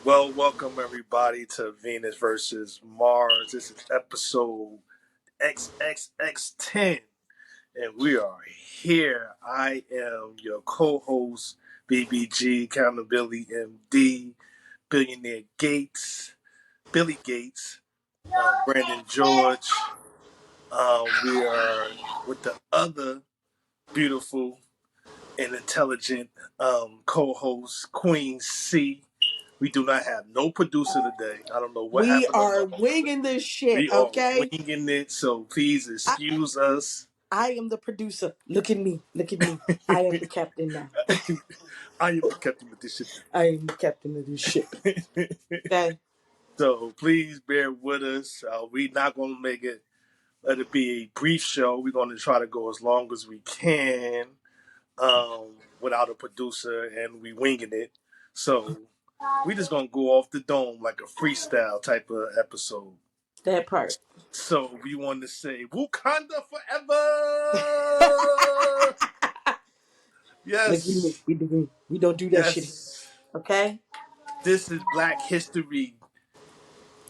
Well, welcome everybody to Venus versus Mars. This is episode XXX10, and we are here. I am your co-host, BBG Accountability MD, Billionaire Gates, Billy Gates, Brandon George. We are with the other beautiful and intelligent co-host, Queen C. We do not have no producer today. I don't know what We happened on are the. winging this shit, We are okay? winging it, so please excuse us. I am the producer. Look at me. Look at me. I am the captain now. I am the captain of this ship. I am the captain of this ship. Okay? So please bear with us. We're not going to make it. Let it be a brief show. We're going to try to go as long as we can without a producer, and we winging it. So we just gonna go off the dome like a freestyle type of episode. That part. So we want to say Wakanda forever. Look at me. Yes, We don't do that shit. yes. Okay? This is Black History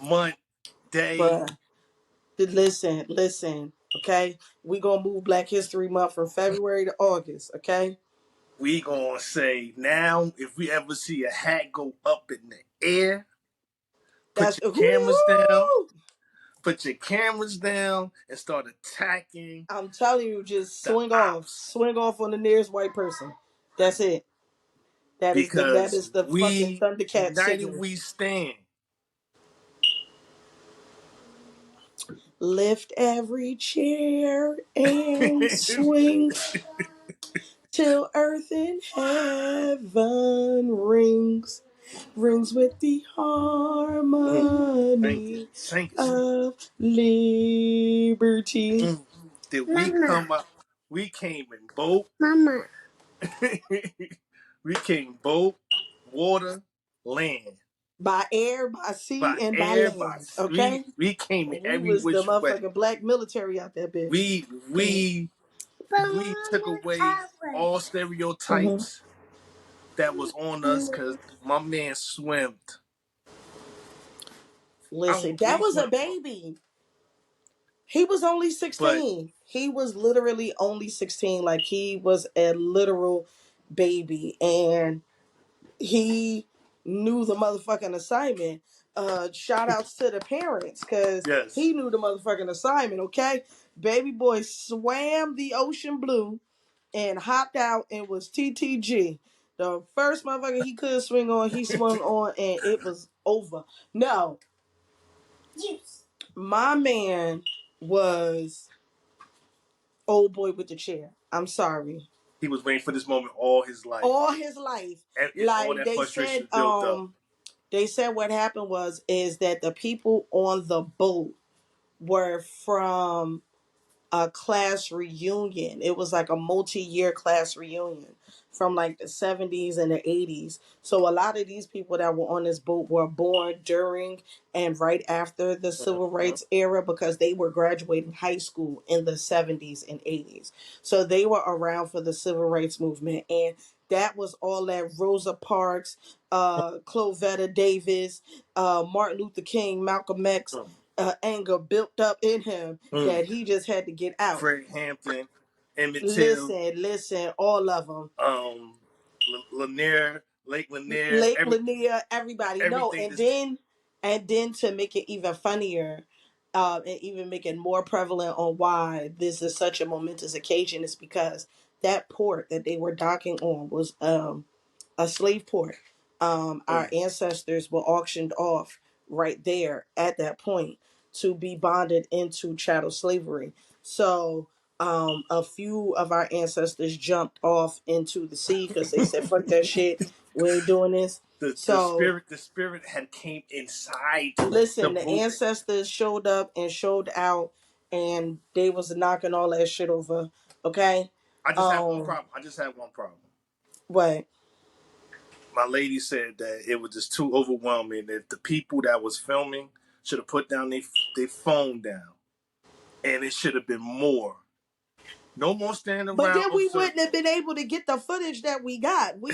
Month Day. Bruh. Listen. Okay? We gonna move Black History Month from February to August, okay? We gonna say now, if we ever see a hat go up in the air, put That's your cameras down. Put your cameras down and start attacking I'm telling you, just the swing off. ops. Swing off on the nearest white person. That's it. That is Because the fucking we Thundercat united signal. we stand. Lift every chair and swing till earth and heaven rings with the harmony Thank you. of liberty. Did we come up? We came in boat. Mama. We came boat, water, land. By air, by sea, By and by air, by land. Okay? we came in We every was the which way. motherfucking black military out there, bitch. We took away all stereotypes that was on us because my man swam. Listen, that We was a swam, baby. He was only but 16. He was literally only 16. Like, he was a literal baby. And he knew the motherfucking assignment. Shout outs to the parents, because yes, he knew the motherfucking assignment, okay? Baby boy swam the ocean blue and hopped out and was TTG. The first motherfucker he could swing on, he swung on, and it was over. No, my man was old boy with the chair. I'm sorry. he was waiting for this moment all his life. All his life. And all Like that frustration built up. they said what happened is that the people on the boat were from a class reunion. It was like a multi-year class reunion from like the 70s and the 80s. So a lot of these people that were on this boat were born during and right after the civil rights era, because they were graduating high school in the 70s and 80s. So they were around for the civil rights movement, and that was all that Rosa Parks, Clovetta Davis, Martin Luther King, Malcolm X, anger built up in him that he just had to get out. Fred Hampton, Emmett Till, Listen, all of them. Lanier, Lake Lanier, Lake Lanier, everybody. No, everything. And then to make it even funnier, and even make it more prevalent on why this is such a momentous occasion, is because that port that they were docking on was a slave port. Our ancestors were auctioned off right there at that point to be bonded into chattel slavery. So a few of our ancestors jumped off into the sea because they said, "Fuck that shit, we ain't doing this." The So spirit had came inside the listen, the boat. ancestors showed up and showed out, and they was knocking all that shit over. Okay. I just have one problem. What? My lady said that it was just too overwhelming. That the people that was filming should have put down their phone down, and it should have been more No more standing But around then we wouldn't have observing. been able to get the footage that we got. We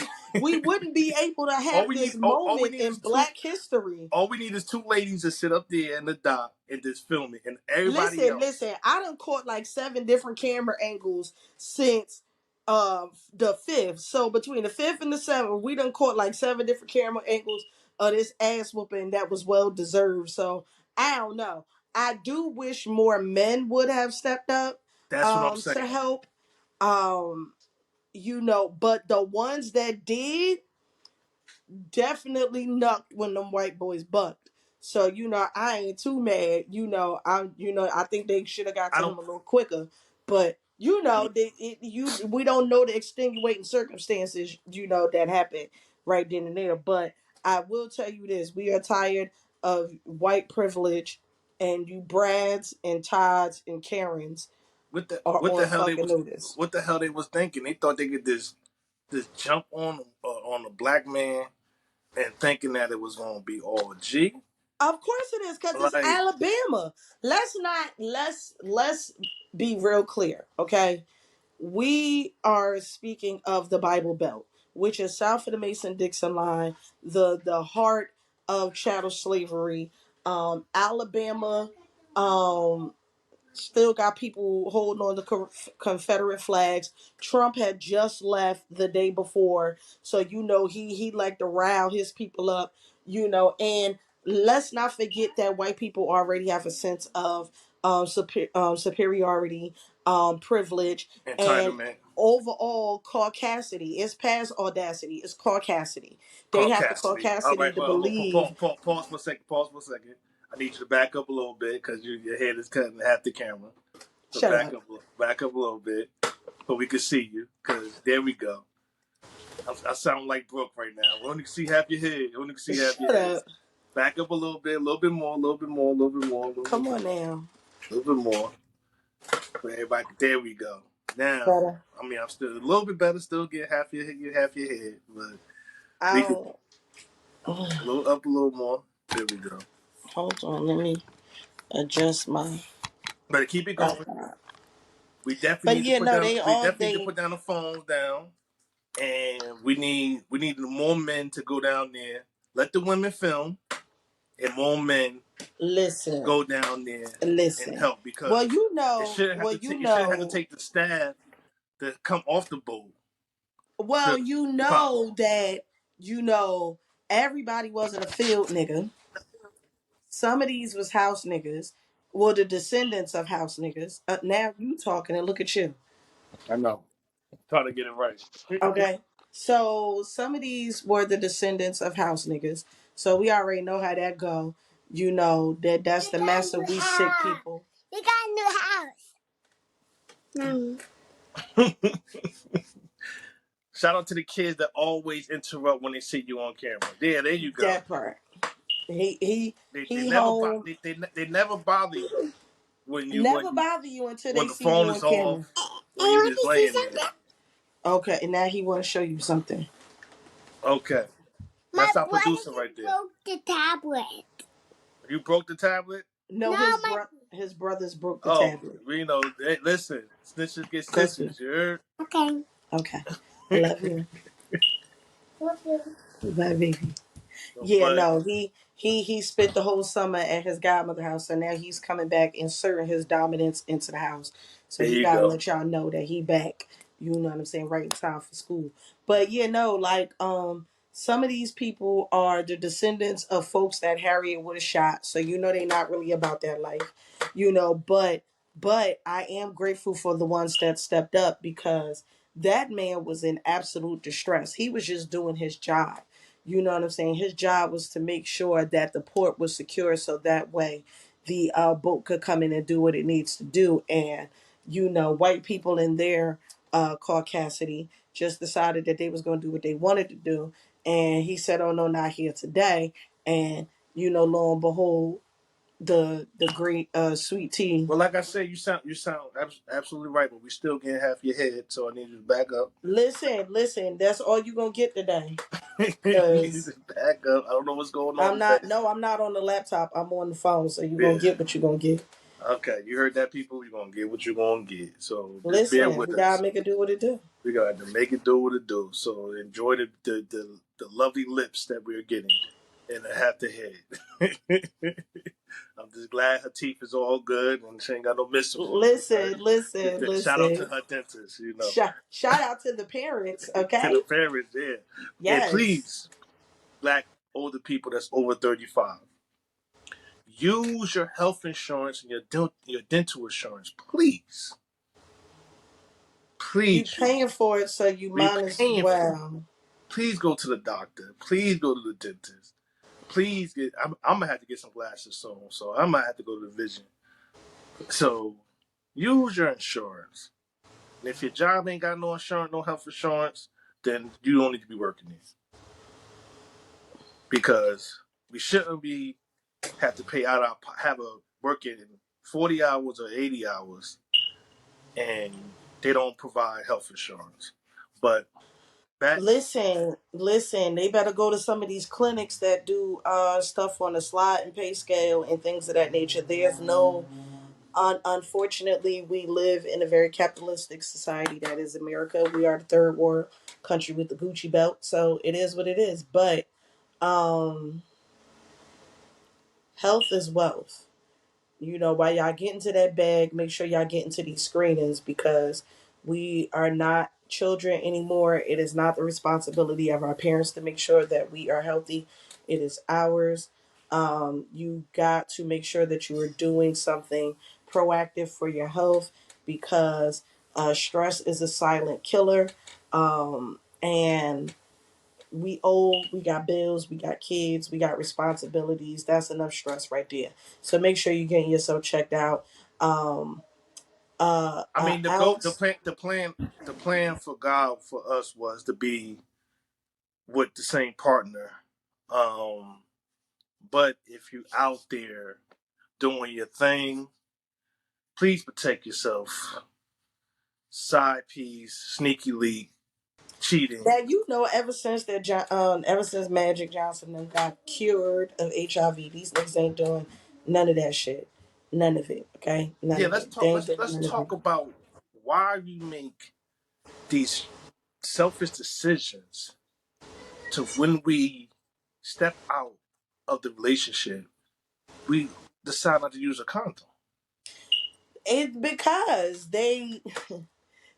wouldn't be able to All have we this need, all we moment need in is two. Black history. All we need is two ladies to sit up there in the dock and just film it, and everybody Listen, else. listen. I done caught like 7 different camera angles since the 5th. So between the 5th and the 7th, we done caught like 7 different camera angles of this ass whooping that was well deserved. So I don't know. I do wish more men would have stepped up That's what I'm to saying. help. Um, but the ones that did definitely knocked when them white boys bucked. So I ain't too mad. I think they should have got I to don't. him a little quicker. But we don't know the extenuating circumstances that happened right then and there. But I will tell you this: we are tired of white privilege, and you Brads and Todds and Karens are What the on hell they fucking was notice. what the hell they was thinking? They thought they could just jump on a black man and thinking that it was gonna be all G. Of course it is, because it's Like Alabama. Let's be real clear, okay? We are speaking of the Bible Belt, which is south of the Mason-Dixon line, the heart of chattel slavery. Alabama, um, still got people holding on to Confederate flags. Trump had just left the day before, so he liked to rile his people up, and let's not forget that white people already have a sense of superiority, privilege, and entitlement, overall caucasity. It's past audacity, it's caucasity. They have the caucasity. All caucasity right, to well, believe. pause for a second. Pause for a second. I need you to back up a little bit because your head is cutting half the camera. So Shut up. back up a little bit, so we can see you. Cause there we go. I sound like Brooke right now. We only see half your head. We only see half your Shut head. up. Back up a little bit more, a little bit more, a little bit more, a little bit Come more, on now. a little bit more. For everybody, there we go. Now, Better. I mean, I'm still a little bit better. Still get half your head, but I we could don't. a little up, a little more. There we go. Hold on. Let me adjust my But keep it going. tripod. We definitely But need to yeah, put no, down. they We all definitely need to they put down the phones down, and we need more men to go down there. Let the women film, and more men listen, go down there and listen. help because Well, it shouldn't have to take the staff to come off the boat well, to you pop know off. that you know everybody wasn't a field nigga. Some of these was house niggas. Well, the descendants of house niggas. Now you talking and look at you. I know. Try to get it right. Okay. So some of these were the descendants of house niggas. So we already know how that go. That's the mess of we sick people. We got a new house. Shout out to the kids that always interrupt when they see you on camera. There you go. That part. He They he never home. they never bother you Never bother you until when they the see you phone on is camera. off or you just laying there. Okay, and now he want to show you something. Okay, My that's our brother producer right there. broke the tablet. You broke the tablet. No, his brothers broke the Oh, tablet. we know. Hey, listen, snitches get Go see. stitches. You heard? Okay. Okay. Love you. Love you. Bye, baby. Yeah, But no, he spent the whole summer at his godmother house, so now he's coming back inserting his dominance into the house. So there he you gotta go. let y'all know that he back. You know what I'm saying? Right in time for school. But yeah, no, like some of these people are the descendants of folks that Harriet would have shot. So they not really about that life. But I am grateful for the ones that stepped up because that man was in absolute distress. He was just doing his job. You know what I'm saying? His job was to make sure that the port was secure so that way the boat could come in and do what it needs to do. And, white people in their caucasity just decided that they was going to do what they wanted to do. And he said, oh, no, not here today. And, lo and behold, the great sweet tea. Well, like I said, you sound absolutely right, but we still getting half your head, so I need you to back up. Listen, that's all you're going to get today. You need Because to back up. I don't know what's going on I'm today. not, no, I'm not on the laptop. I'm on the phone. So you're Yeah. going to get what you're going to get. Okay, you heard that, people. You're gonna get what you're gonna get. So just bear Listen, with we gotta us. make it do what it do. We got to make it do what it do. So enjoy the lovely lips that we're getting, and I have to head. I'm just glad her teeth is all good and she ain't got no missing. Listen, listen, Shout out listen. to her dentist, Shout out to the parents, to the okay? parents, yeah. And Yes. please, black older people that's over 35, use your health insurance and your dental insurance, please. You Please use paying it. for it, so you We might as paying for it. well. Please go to the doctor. Please go to the dentist. Please get. I'm gonna have to get some glasses soon, so I might have to go to the vision. So use your insurance. And if your job ain't got no insurance, no health insurance, then you don't need to be working there because we shouldn't be have to pay out our have a working 40 hours or 80 hours and they don't provide health insurance. But back, Listen, they better go to some of these clinics that do stuff on the slide and pay scale and things of that nature. There's no unfortunately, we live in a very capitalistic society that is America. We are the third world country with the Gucci belt, so it is what it is. But um, health is wealth. While y'all get into that bag, make sure y'all get into these screenings because we are not children anymore. It is not the responsibility of our parents to make sure that we are healthy. It is ours. You got to make sure that you are doing something proactive for your health because stress is a silent killer. And we old, we got bills, we got kids, we got responsibilities. That's enough stress right there. So make sure you're getting yourself checked out. Um, I mean, ounce. the plan for God for us was to be with the same partner. Um, but if you out there doing your thing, please protect yourself. Side piece, sneaky leak, cheating. Now ever since Magic Johnson then got cured of HIV, these niggas ain't doing none of that shit. None of it. Okay, none Yeah, of let's it. They talk. ain't Let's doing let's none of it. talk about why we make these selfish decisions to when we step out of the relationship, we decide not to use a condom. It's because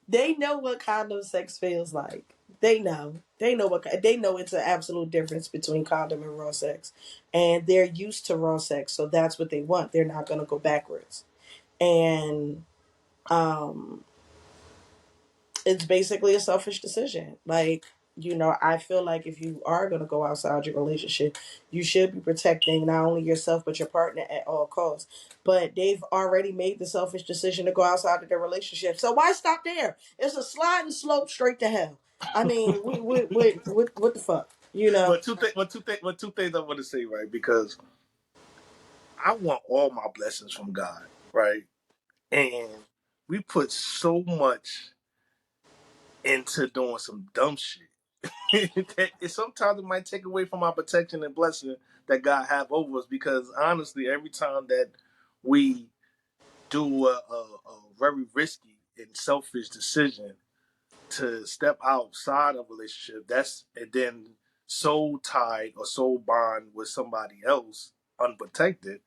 they know what condom sex feels like. They know. They know it's an absolute difference between condom and raw sex. And they're used to raw sex, so that's what they want. They're not gonna go backwards. And um it's basically a selfish decision. I feel like if you are gonna go outside your relationship, you should be protecting not only yourself but your partner at all costs. But they've already made the selfish decision to go outside of their relationship. So why stop there? It's a sliding slope straight to hell. I mean, what the fuck? Two things I want to say, right? Because I want all my blessings from God, right? And we put so much into doing some dumb shit that sometimes it might take away from our protection and blessing that God have over us. Because honestly, every time that we do a very risky and selfish decision to step outside of a relationship, that's and then soul tied or soul bond with somebody else unprotected,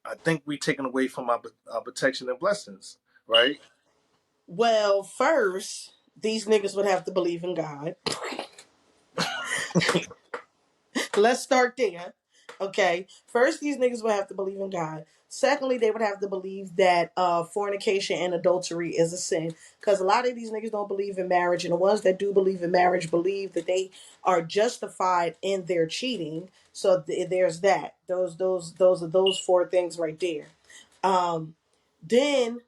I think we taken away from our protection and blessings, right? Well, first, these niggas would have to believe in God. Let's start there. Okay. First, these niggas would have to believe in God. Secondly, they would have to believe that fornication and adultery is a sin. Because a lot of these niggas don't believe in marriage. And the ones that do believe in marriage believe that they are justified in their cheating. So there's that. Those are those four things right there. Um, then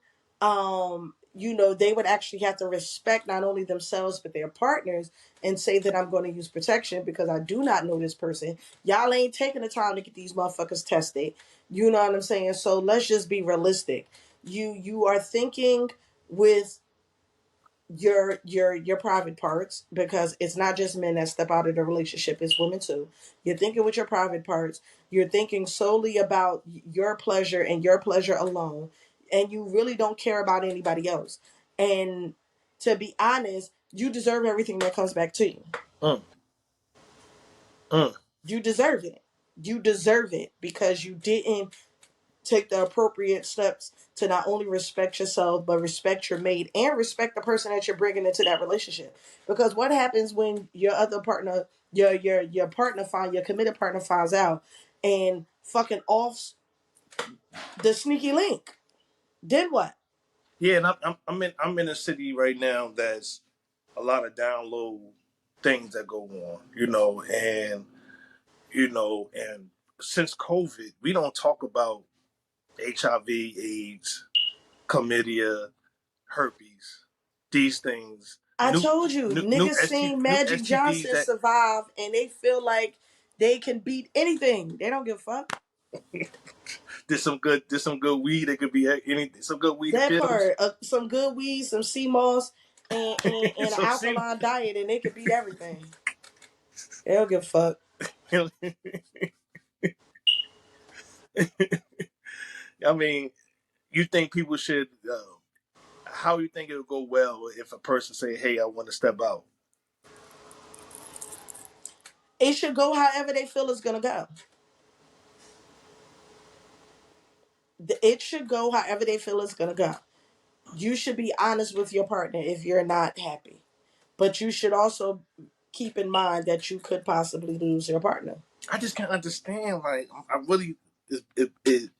they would actually have to respect not only themselves but their partners and say that I'm going to use protection because I do not know this person. Y'all ain't taking the time to get these motherfuckers tested. You know what I'm saying? So let's just be realistic. You are thinking with your private parts, because it's not just men that step out of the relationship, it's women too. You're thinking with your private parts, you're thinking solely about your pleasure and your pleasure alone, and you really don't care about anybody else. And to be honest, you deserve everything that comes back to you. Mm, mm. You deserve it. You deserve it because you didn't take the appropriate steps to not only respect yourself but respect your mate and respect the person that you're bringing into that relationship. Because what happens when your other partner, your partner find your committed partner finds out and fucking offs the sneaky link? Then what? Yeah, and I'm in a city right now that's a lot of down low things that go on, and since COVID, we don't talk about HIV, AIDS, chlamydia, herpes, these things, I told you, new niggas seen new Magic STDs Johnson that survive and they feel like they can beat anything. They don't give a fuck. there's some good weed that could be anything, some good weed That pills. part, some good weed, some sea moss, and an so see, alkaline diet, and they could beat everything. They don't give a fuck. I mean, you think people should? How you think it would go well if a person say, "Hey, I want to step out"? It should go however they feel it's gonna go. It should go however they feel it's gonna go. You should be honest with your partner if you're not happy, but you should also keep in mind that you could possibly lose your partner. I just can't understand. Like, I really, it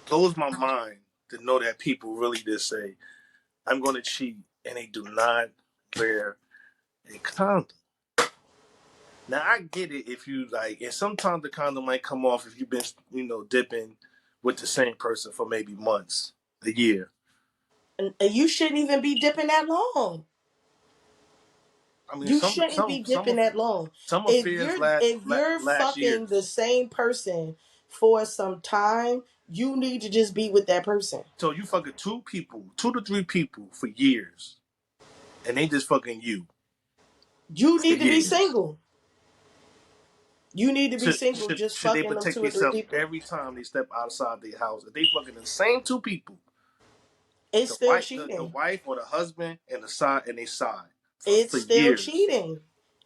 blows my mind to know that people really just say, "I'm going to cheat," and they do not wear a condom. Now I get it if you like, and sometimes the condom might come off if you've been, dipping with the same person for maybe months, a year. And you shouldn't even be dipping that long. I mean, You some shouldn't some be some dipping that long. some If affairs you're last if you're last fucking years. the same person for some time, you need to just be with that person. So you fucking two to three people for years, and they just fucking you You for need to be years. single. You need to be Should single should just should they fucking them protect two or three themselves people. every time they step outside their house? If they fucking the same two people, It's the still wife, the cheating. wife or the husband, and they side It's for still years. cheating.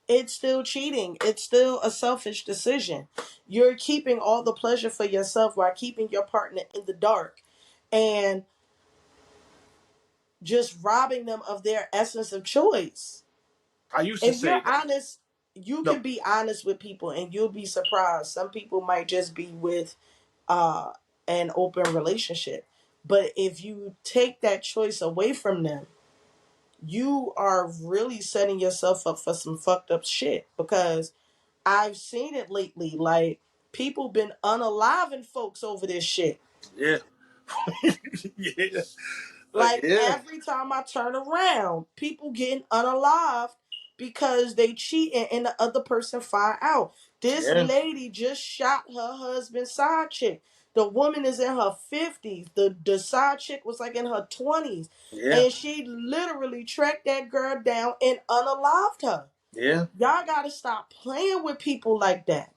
It's still cheating. It's still a selfish decision. You're keeping all the pleasure for yourself while keeping your partner in the dark and just robbing them of their essence of choice. I used to If say you're that. honest, you No, can be honest with people and you'll be surprised. Some people might just be with uh an open relationship. But if you take that choice away from them, you are really setting yourself up for some fucked up shit, because I've seen it lately. Like, people been unaliving folks over this shit. yeah, yeah, Like, yeah, every time I turn around, people getting unalived because they cheating and the other person find out. This yeah, lady just shot her husband's side chick. The woman is in her 50s. The side chick was like in her 20s. yeah, And she literally tracked that girl down and unalived her. yeah, Y'all gotta stop playing with people like that.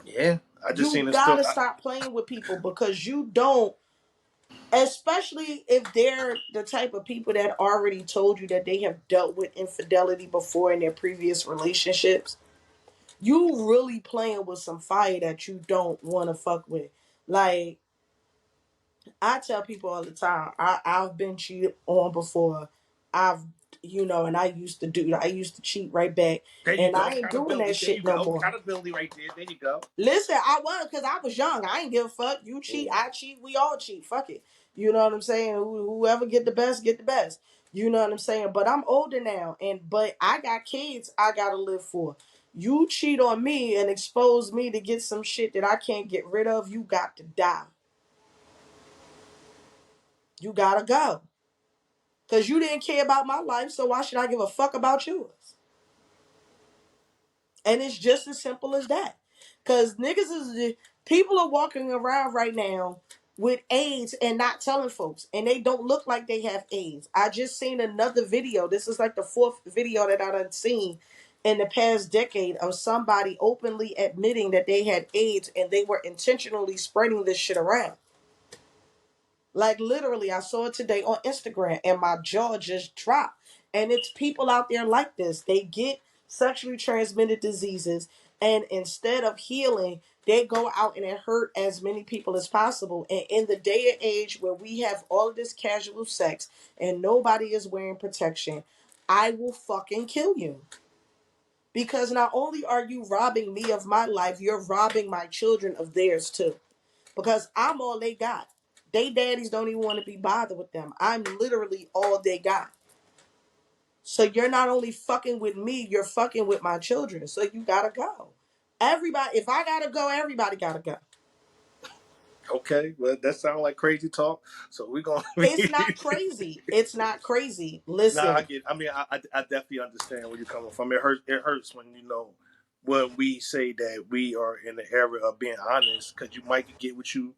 yeah. I just You seen a story. gotta stop playing with people, because you don't, especially if they're the type of people that already told you that they have dealt with infidelity before in their previous relationships. You really playing with some fire that you don't want to fuck with. Like, I tell people all the time, I've been cheated on before. I've, and I used to cheat right back. There you And go, I ain't doing accountability. that There you shit no go, more. accountability right there. There you go. Listen, I was, because I was young. I ain't give a fuck. You cheat, Yeah, I cheat, we all cheat. Fuck it. You know what I'm saying? Whoever get the best, get the best. You know what I'm saying? But I'm older now, but I got kids I gotta live for. You cheat on me and expose me to get some shit that I can't get rid of, you got to die. You gotta go. Because you didn't care about my life, so why should I give a fuck about yours? And it's just as simple as that. Because niggas people are walking around right now with AIDS and not telling folks, and they don't look like they have AIDS. I just seen another video. This is like the fourth video that I done seen in the past decade of somebody openly admitting that they had AIDS and they were intentionally spreading this shit around. Like literally, I saw it today on Instagram and my jaw just dropped. And it's people out there like this. They get sexually transmitted diseases, and instead of healing, they go out and hurt as many people as possible. And in the day and age where we have all of this casual sex and nobody is wearing protection, I will fucking kill you. Because not only are you robbing me of my life, you're robbing my children of theirs too. Because I'm all they got. They daddies don't even want to be bothered with them. I'm literally all they got. So you're not only fucking with me, you're fucking with my children. So you gotta go. Everybody, if I gotta go, everybody gotta go. Okay, well, that sounds like crazy talk. So we're gonna. It's not crazy. It's not crazy. Nah, I Listen, get. I mean, I definitely understand where you're coming from. It hurts. It hurts when when we say that we are in the era of being honest, because you might get what you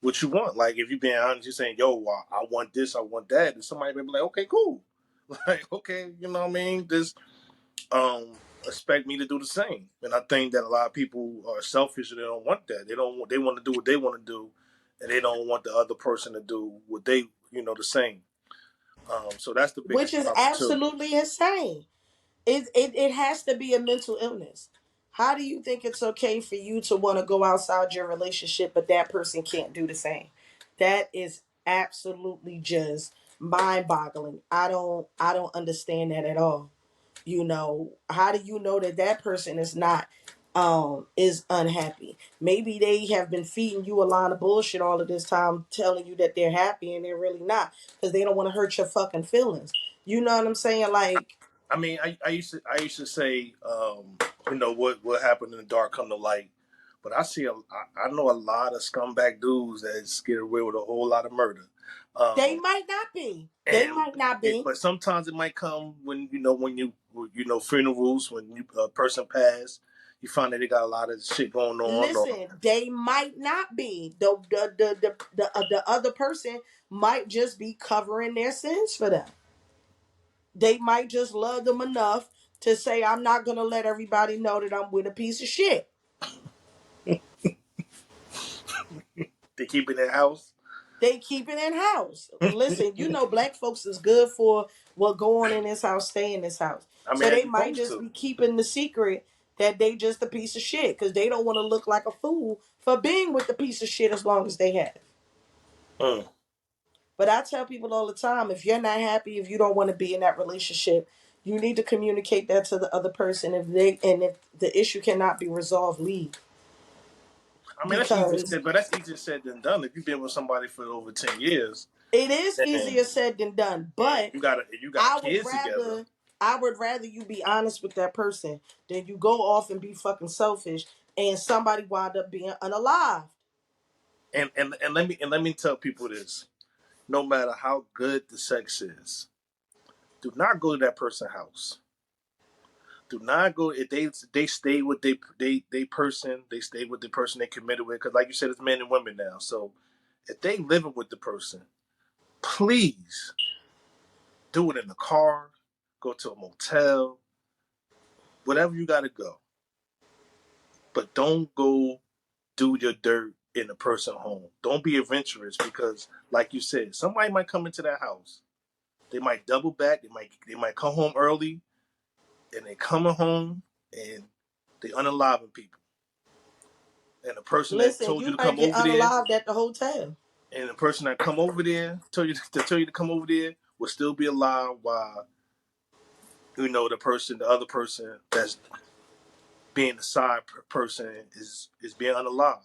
want. Like if you're being honest, you're saying, "Yo, I want this, I want that," and somebody may be like, "Okay, cool." Like, okay, you know what I mean? Just expect me to do the same. And I think that a lot of people are selfish and they don't want that. They don't want. They want to do what they want to do, and they don't want the other person to do what they the same. So that's the which biggest is problem too. absolutely insane. It has to be a mental illness. How do you think it's okay for you to want to go outside your relationship, but that person can't do the same? That is absolutely just mind-boggling. I don't understand that at all. How do you know that that person is not is unhappy? Maybe they have been feeding you a line of bullshit all of this time, telling you that they're happy and they're really not, because they don't want to hurt your fucking feelings. You know what I'm saying? Like, I mean, I used to say, what happened in the dark come to light, but I know a lot of scumbag dudes that get away with a whole lot of murder, they um, might not be. They and might not be. but sometimes it might come when funerals when a person pass, you find that they got a lot of shit going on, or Listen, they might not be. The other person might just be covering their sins for them. They might just love them enough to say, I'm not gonna let everybody know that I'm with a piece of shit. they keep it in the house. They keep it in house. Listen, black folks is good for what go on in this house, stay in this house. I mean, So as they you might supposed just to. be keeping the secret that they just a piece of shit because they don't want to look like a fool for being with the piece of shit as long as they have. Mm. But I tell people all the time, if you're not happy, if you don't want to be in that relationship, you need to communicate that to the other person. If the issue cannot be resolved, leave. I mean, that's easy Because said, but that's easier said than done. If you've been with somebody for over 10 years, it is and easier said than done. But you got I would kids together. rather I would rather you be honest with that person than you go off and be fucking selfish and somebody wind up being unalive. And let me tell people this: no matter how good the sex is, do not go to that person's house. Do not go if they stay with they person. They stay with the person they committed with. Because like you said, it's men and women now. So if they living with the person, please do it in the car. Go to a motel, whatever you got to go. But don't go do your dirt in a person home. Don't be adventurous because, like you said, somebody might come into that house. They might double back. They might come home early, and they coming home and they unaliving people. And the person that Listen, told you you to might come get over there, unalived at the hotel. and the person that come over there told you to come over there will still be alive while the other person that's being the side person is being unalive.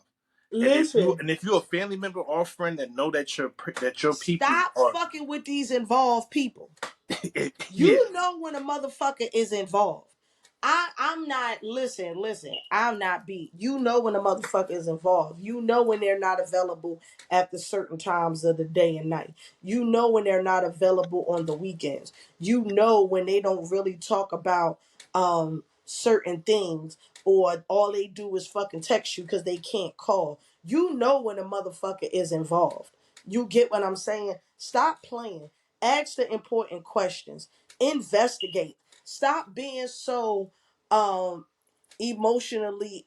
And if you Listen, and if you're a family member or friend that know that your people stop are, fucking with these involved people. yeah, You know when a motherfucker is involved. I'm not listen, I'm not beat. You know when a motherfucker is involved. You know when they're not available at the certain times of the day and night. You know when they're not available on the weekends. You know when they don't really talk about certain things, or all they do is fucking text you because they can't call. You know when a motherfucker is involved. You get what I'm saying? Stop playing. Ask the important questions. Investigate. Stop being so emotionally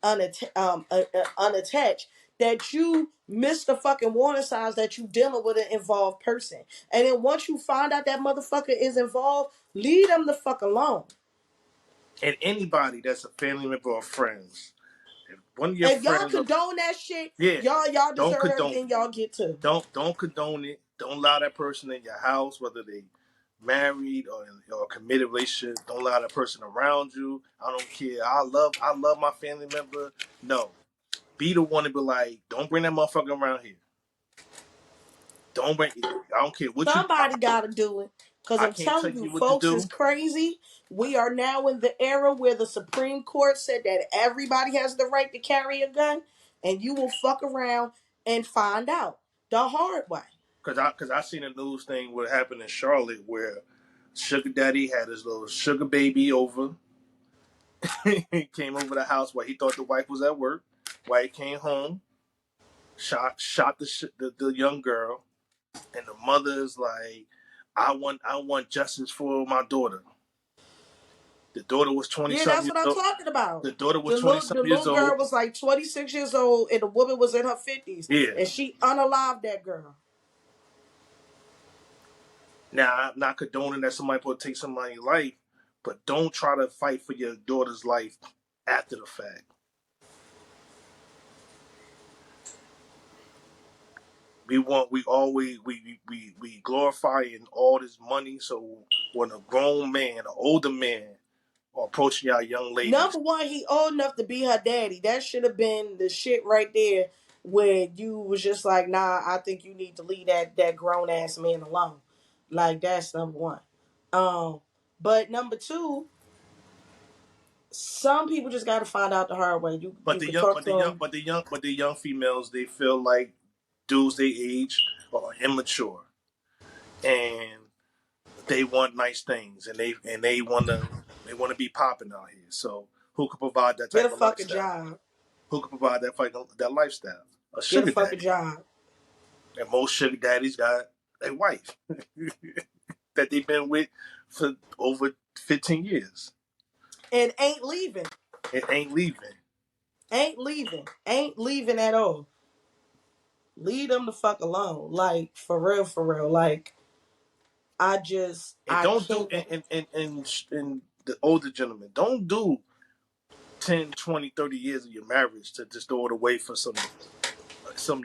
unattached that you miss the fucking warning signs that you dealing with an involved person. And then once you find out that motherfucker is involved, leave them the fuck alone. And anybody that's a family member or friends, if one of your If y'all friends are, condone that shit, yeah, y'all don't deserve condone everything y'all get to. don't condone it. Don't allow that person in your house, whether they married or in or a committed relationship. Don't allow that person around you. I don't care. I love my family member. No, be the one to be like, don't bring that motherfucker around here. Don't bring. I don't care what you. Somebody gotta do it. Cause I I'm can't tell telling you, you what to folks is do crazy. We are now in the era where the Supreme Court said that everybody has the right to carry a gun, and you will fuck around and find out the hard way. because I seen a news thing what happened in Charlotte where Sugar Daddy had his little sugar baby over. He came over the house while he thought the wife was at work. While he came home, shot the young girl, and the mother is like, I want justice for my daughter. The daughter was 20 Yeah, something that's years what I'm old. talking about. The daughter was The 20 little the something years little old. girl was like 26 years old, and the woman was in her 50s, Yeah. and she unalived that girl. Now I'm not condoning that somebody will take somebody's life, but don't try to fight for your daughter's life after the fact. We glorifying all this money. So when a grown man, an older man, are approaching y'all young ladies, Number one, he old enough to be her daddy. That should have been the shit right there where you was just like, nah, I think you need to leave that grown ass man alone. Like that's number one. Um, but number two, some people just gotta find out the hard way. but You could talk to them. the young females, they feel like dudes they age are immature and they want nice things and they wanna be popping out here. So who could provide that Get a type of fucking lifestyle? job. Who could provide that lifestyle? A Get a sugar fucking daddy. job. And most sugar daddies got a wife that they've been with for over 15 years. And ain't leaving. It ain't leaving. Ain't leaving. Ain't leaving at all. Leave them the fuck alone. Like, for real, for real. Like, And I don't do can't. and the older gentlemen, don't do 10, 20, 30 years of your marriage to just throw it away for some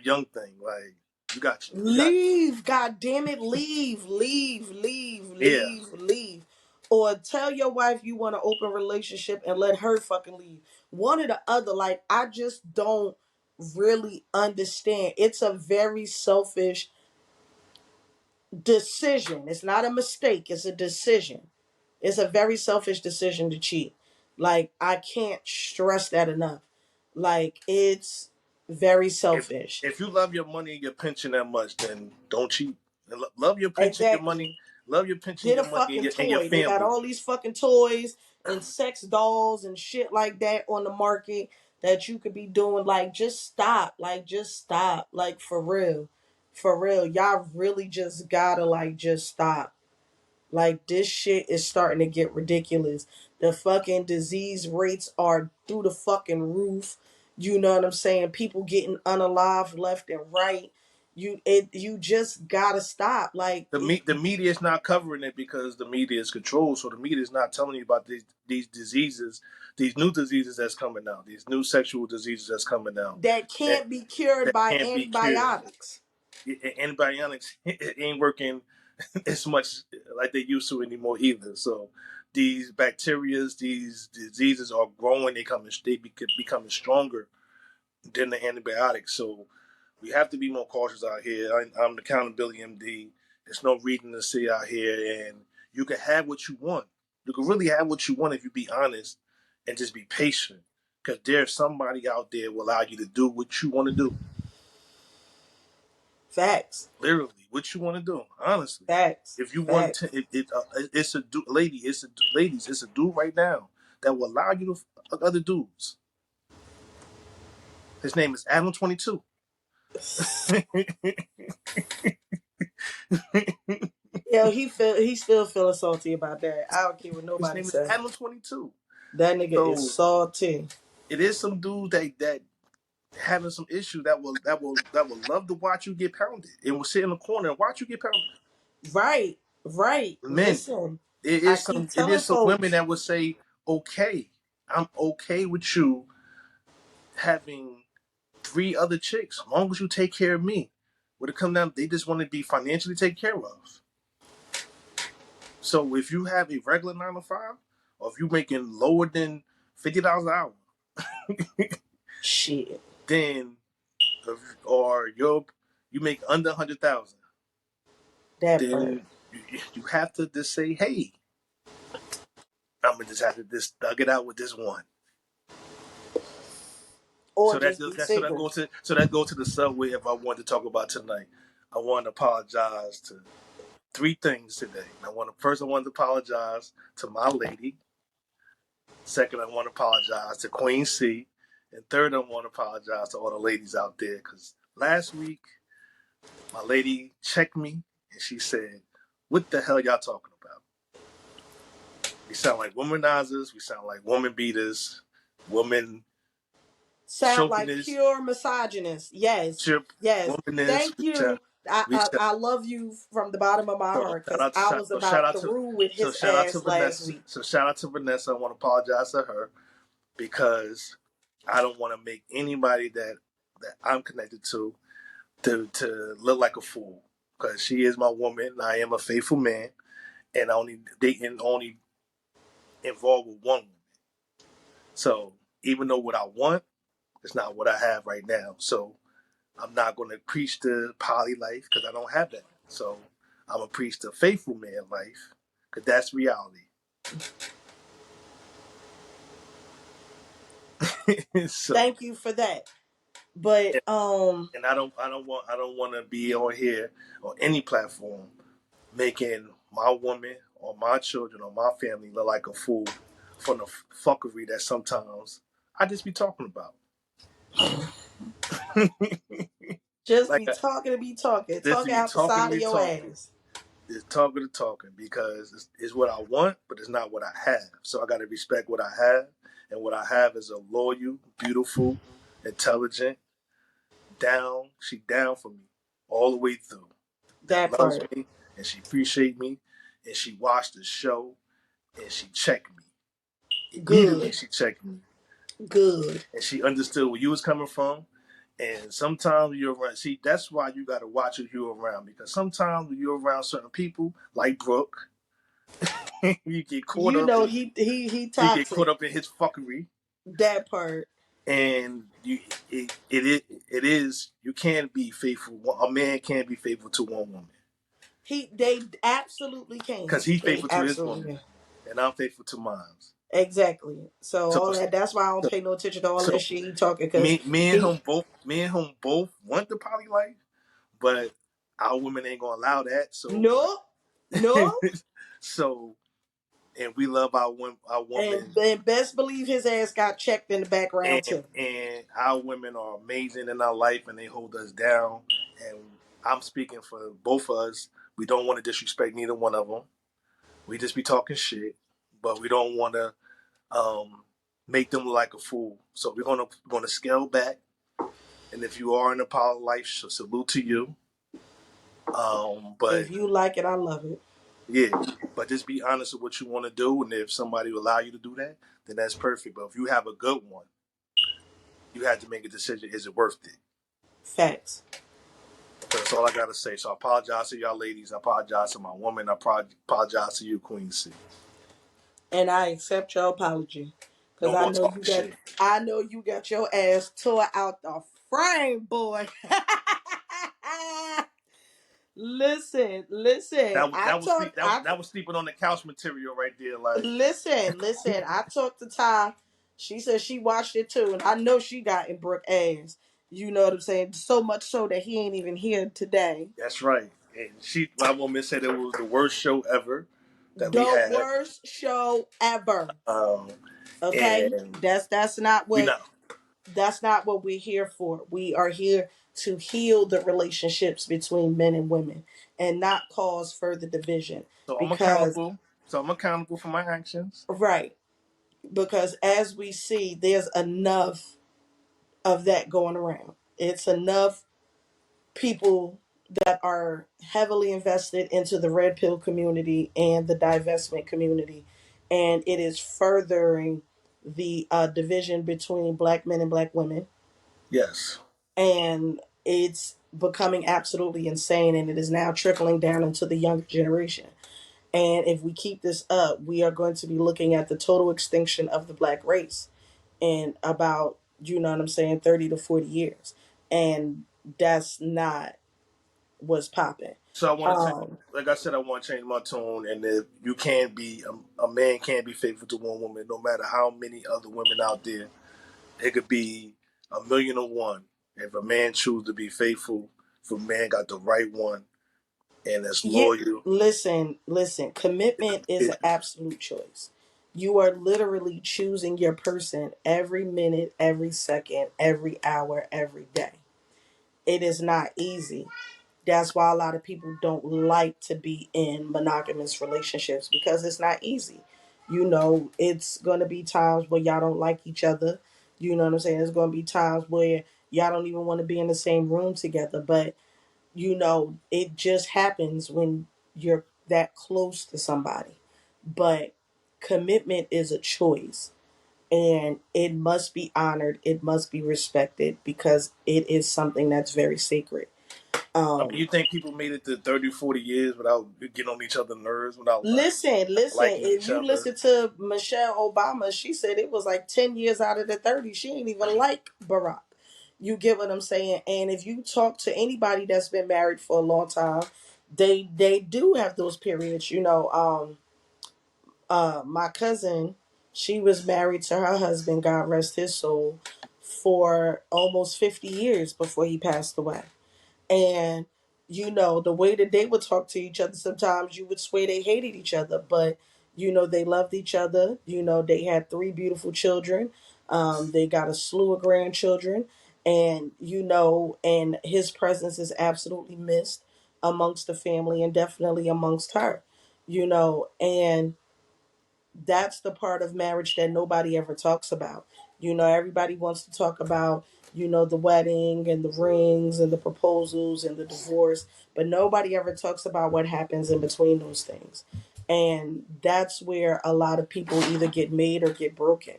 young thing. Like you got Leave, god damn it, leave, leave, leave, yeah. leave, leave. Or tell your wife you want an open relationship and let her fucking leave. One or the other. Like, I just don't really understand. It's a very selfish decision. It's not a mistake, it's a decision. It's a very selfish decision to cheat. Like, I can't stress that enough. Like, it's very If selfish. if you love your money and your pension that much, then don't cheat. And love your pension, your money, Exactly. love your pension, Get your a money, fucking and your toy. They got family. all these fucking toys and sex dolls and shit like that on the market that you could be doing. Like, just stop. Like, just stop. Like, for real. For real. Y'all really just gotta, like, just stop. Like, this shit is starting to get ridiculous. The fucking disease rates are through the fucking roof. You know what I'm saying? People getting unalive left and right. You just gotta stop. Like, The media is not covering it because the media is controlled. So the media is not telling you about these diseases, these new diseases that's coming out, these new sexual diseases that's coming out that that can't be cured that by can't be cured. antibiotics. Antibiotics ain't working as much like they used to anymore either. So these bacterias, these diseases are growing. Becoming stronger than the antibiotics. So we have to be more cautious out here. I'm the accountability MD. There's no reading to see out here, and you can have what you want. You can really have what you want if you be honest and just be patient. Because there's somebody out there will allow you to do what you want to do. Facts. Literally, what you want to do. Honestly, Facts. if you want Facts. to, it's a ladies. It's a dude right now that will allow you to fuck other dudes. His name is Adam 22. Yo, he still feeling salty about that. I don't care what His nobody name is say. Adam 22. That nigga is So salty. it is some dudes that having some issues that will love to watch you get pounded and will sit in the corner and watch you get pounded. Right, right. Men, Listen, it I is keep some it telling is some women folks, that would say, okay, I'm okay with you having 3 other chicks, as long as you take care of me. When it comes down, they just want to be financially taken care of. So if you have a regular 9 to 5, or if you're making lower than $50 an hour, shit, then or you make under 100,000, that part. then you have to just say, hey, I'm gonna just have to just thug it out with this one. Or So that just be so single. that goes to the subway. If I wanted to talk about tonight, I want to apologize to 3 things today. I wanted to apologize to my lady. Second, I want to apologize to Queen C. And third, I want to apologize to all the ladies out there, because last week my lady checked me and she said, "What the hell y'all talking about? We sound like womanizers. We sound like woman beaters, woman Sound like chauvinists, pure misogynist. Yes, chip yes. womanists. Thank you. I, We I sound I love you from the bottom of my so heart because I was shout about out to through with so his shout out to ass last Vanessa. week. So shout out to Vanessa. I want to apologize to her because I don't want to make anybody that I'm connected to look like a fool, because she is my woman. I am a faithful man, and I only dating only involved with one woman. So even though what I want is not what I have right now, so I'm not going to preach the poly life because I don't have that. So I'm gonna preach the faithful man life because that's reality. So Thank you for that. But and I don't want to be on here on any platform making my woman or my children or my family look like a fool from the fuckery that sometimes I just be talking about. just Like be talking to be talking. just Talk to be out the talking to side of be your talking. ass. It's talking to talking because it's what I want, but it's not what I have. So I got to respect what I have, and what I have is a loyal, beautiful, intelligent, down. She down for me all the way through. That That loves part. me and she appreciate me, and she watched the show and she checked me immediately. Good. She checked me Good. and she understood where you was coming from. And sometimes you're around. See, that's why you got to watch who you're around, because sometimes when you're around certain people like Brooke, you get caught You up know in he you get caught toxic. up in his fuckery, That part. and it is you can't be faithful. A man can't be faithful to one woman They absolutely because can. he's They faithful to his absolutely woman, can. and I'm faithful to mine. Exactly. So So all that. That's why I don't so, pay no attention to all that so shit he talking because me and he. him both want the poly life, but our women ain't gonna allow that. So No, no, so and we love our and woman, best believe his ass got checked in the background too. and our women are amazing in our life, and they hold us down. And I'm speaking for both of us. We don't want to disrespect neither one of them. We just be talking shit, but we don't want to make them look like a fool. So we're gonna scale back. And if you are in a power life, salute to you. But If you like it, I love it. yeah, but just be honest with what you want to do, and if somebody will allow you to do that, then that's perfect. But if you have a good one, you have to make a decision: is it worth it? Facts. So that's all I gotta say. So I apologize to y'all ladies. I apologize to my woman. I apologize to you, Queen C. And I accept your apology. Cause No more talking shit. I know you got your ass tore out the frame, boy. Listen. That was sleeping on the couch material right there. Like Listen. I talked to Ty. She said she watched it too, and I know she got in Brooke ass. You know what I'm saying? So much so that he ain't even here today. that's right. And my woman said it was the worst show ever that we The had. worst show ever. Um, Okay, and that's not we what not. we're here for. We are here to heal the relationships between men and women and not cause further division. So I'm Because accountable. So I'm accountable for my actions. right, because as we see, there's enough of that going around. It's enough people that are heavily invested into the red pill community and the divestment community, and it is furthering the division between black men and black women, Yes. and it's becoming absolutely insane, and it is now trickling down into the younger generation. And if we keep this up, we are going to be looking at the total extinction of the black race in about, you know what I'm saying, 30 to 40 years. And that's not what's popping. So I want to change. Um, Like I said, I want to change my tone, and if you can't be a man can't be faithful to one woman, no matter how many other women out there. It could be a million and one. If a man chooses to be faithful, if a man got the right one and is yeah, loyal, listen. Commitment is it, an absolute choice. You are literally choosing your person every minute, every second, every hour, every day. It is not easy. That's why a lot of people don't like to be in monogamous relationships, because it's not easy. You know, it's going to be times where y'all don't like each other. You know what I'm saying? There's going to be times where y'all don't even want to be in the same room together. But, you know, it just happens when you're that close to somebody. But commitment is a choice, and it must be honored. It must be respected, because it is something that's very sacred. I mean, Um, you think people made it to 30, 40 years without getting on each other's nerves, without listen. liking If each you other? listen to Michelle Obama, she said it was like 10 years out of the 30. She ain't even like Barack. You get what I'm saying? And if you talk to anybody that's been married for a long time, they do have those periods. You know, my cousin, she was married to her husband, God rest his soul, for almost 50 years before he passed away. And, you know, the way that they would talk to each other, sometimes you would swear they hated each other, but, you know, they loved each other. You know, they had three beautiful children. They got a slew of grandchildren. And, you know, and his presence is absolutely missed amongst the family and definitely amongst her, you know. And that's the part of marriage that nobody ever talks about. You know, everybody wants to talk about, you know, the wedding and the rings and the proposals and the divorce, but nobody ever talks about what happens in between those things. And that's where a lot of people either get made or get broken.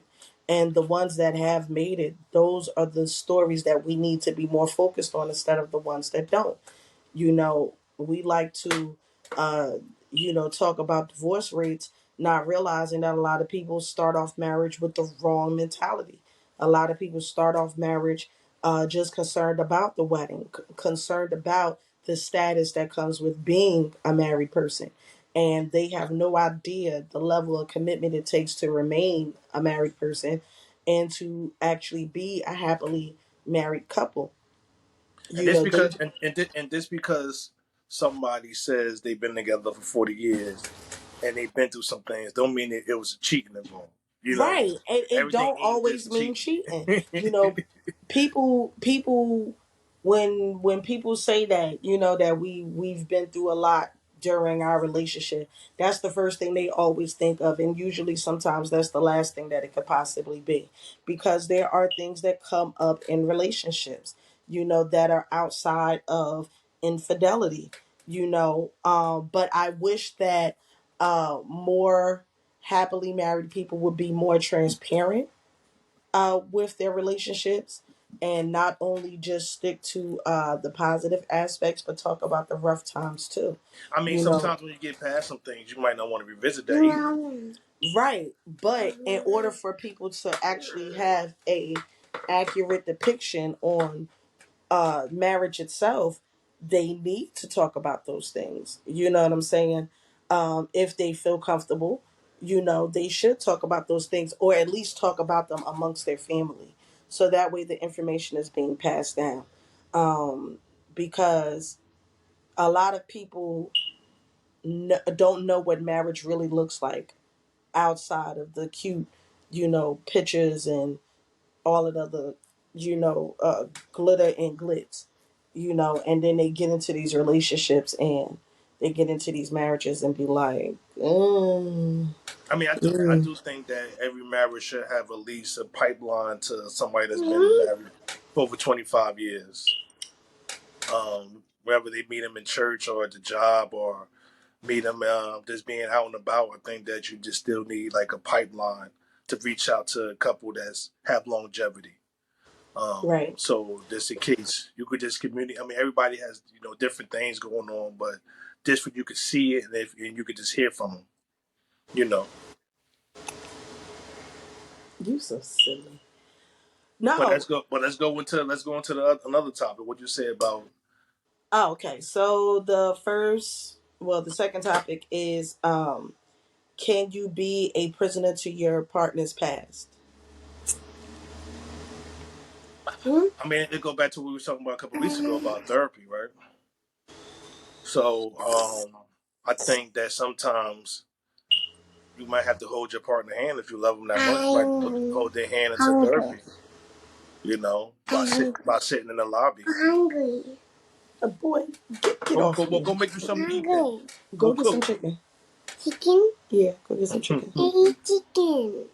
And the ones that have made it, those are the stories that we need to be more focused on instead of the ones that don't. You know, we like to, uh, you know, talk about divorce rates, not realizing that a lot of people start off marriage with the wrong mentality. A lot of people start off marriage just concerned about the wedding, concerned about the status that comes with being a married person. And they have no idea the level of commitment it takes to remain a married person and to actually be a happily married couple. And You this know, they because and this because somebody says they've been together for 40 years and they've been through some things, don't mean it was cheating involved. You know, right. It everything don't ain't always just mean cheating. cheating. You know, people when people say that, you know, that we've been through a lot during our relationship, that's the first thing they always think of, and usually sometimes that's the last thing that it could possibly be, because there are things that come up in relationships, you know, that are outside of infidelity, you know. But I wish that more happily married people would be more transparent with their relationships, and not only just stick to the positive aspects, but talk about the rough times too. I mean, You know, sometimes when you get past some things, you might not want to revisit that either. right? But in order for people to actually have a accurate depiction on marriage itself, they need to talk about those things. You know what I'm saying? If they feel comfortable, you know, they should talk about those things, or at least talk about them amongst their family. So that way the information is being passed down. Um, because a lot of people don't know what marriage really looks like outside of the cute, pictures and all of the other, glitter and glitz, and then they get into these relationships and they get into these marriages and be like, I mean, I do think that every marriage should have at least a pipeline to somebody that's been married for over 25 years. Whether they meet them in church or at the job or meet them just being out and about, I think that you just still need like a pipeline to reach out to a couple that's have longevity. right. So just in case you could just communicate. I mean, everybody has different things going on, but this when you could see it and you could just hear from them. You know. You so silly. But let's No. go. But let's go into another topic. What you say about? Oh, okay. So the second topic is, can you be a prisoner to your partner's past? Hmm? I mean, it go back to what we were talking about a couple of weeks ago about therapy, right? So I think that sometimes you might have to hold your partner hand if you love them that much. You might hold their hand into therapy. By sitting in the lobby. I'm hungry. Boy, get Go off go of go me. go make you something to eat then. Hungry. Go Go get some cook. chicken. Chicken? Yeah, go get some chicken. I eat chicken.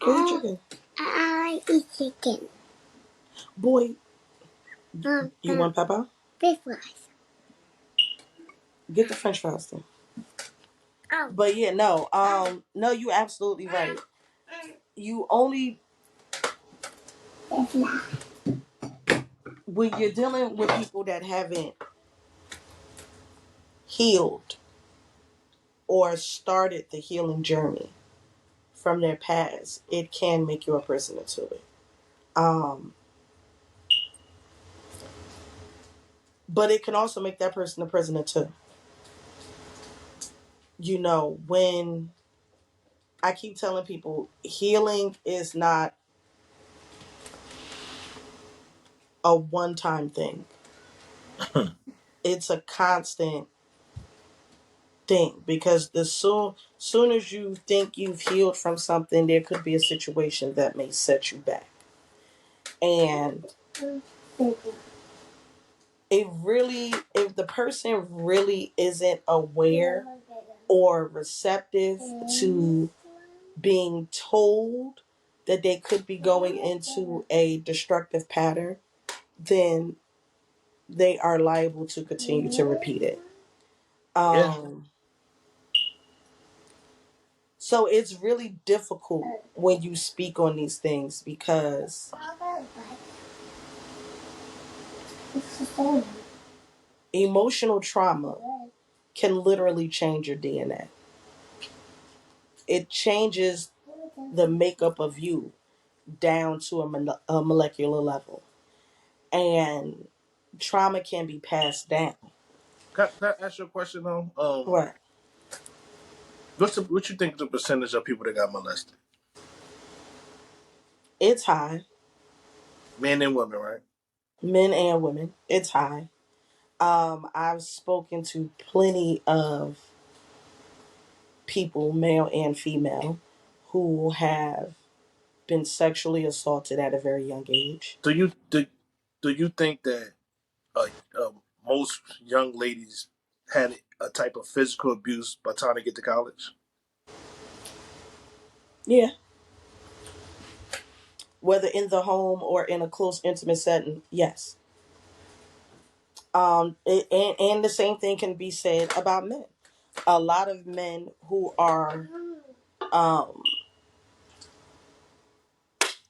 Go eat chicken. I eat chicken. Boy, you want Papa? French fries. Get the French fries then. Oh. But yeah, no, you absolutely right. You only when you're dealing with people that haven't healed or started the healing journey from their past, it can make you a prisoner to it. Um, but it can also make that person a prisoner too. When I keep telling people, healing is not a one-time thing. It's a constant thing because soon as you think you've healed from something, there could be a situation that may set you back. And if the person really isn't aware or receptive to being told that they could be going into a destructive pattern, then they are liable to continue to repeat it. Yeah. So it's really difficult when you speak on these things because emotional trauma can literally change your DNA. It changes the makeup of you down to a molecular level. And trauma can be passed down. Can I ask you a question though? What? What you think the percentage of people that got molested? It's high. Men and women, right? Men and women. It's high. I've spoken to plenty of people, male and female, who have been sexually assaulted at a very young age. Do you think that uh, uh, most young ladies had a type of physical abuse by the time they get to college? Yeah. Whether in the home or in a close, intimate setting, yes. And the same thing can be said about men. A lot of men um,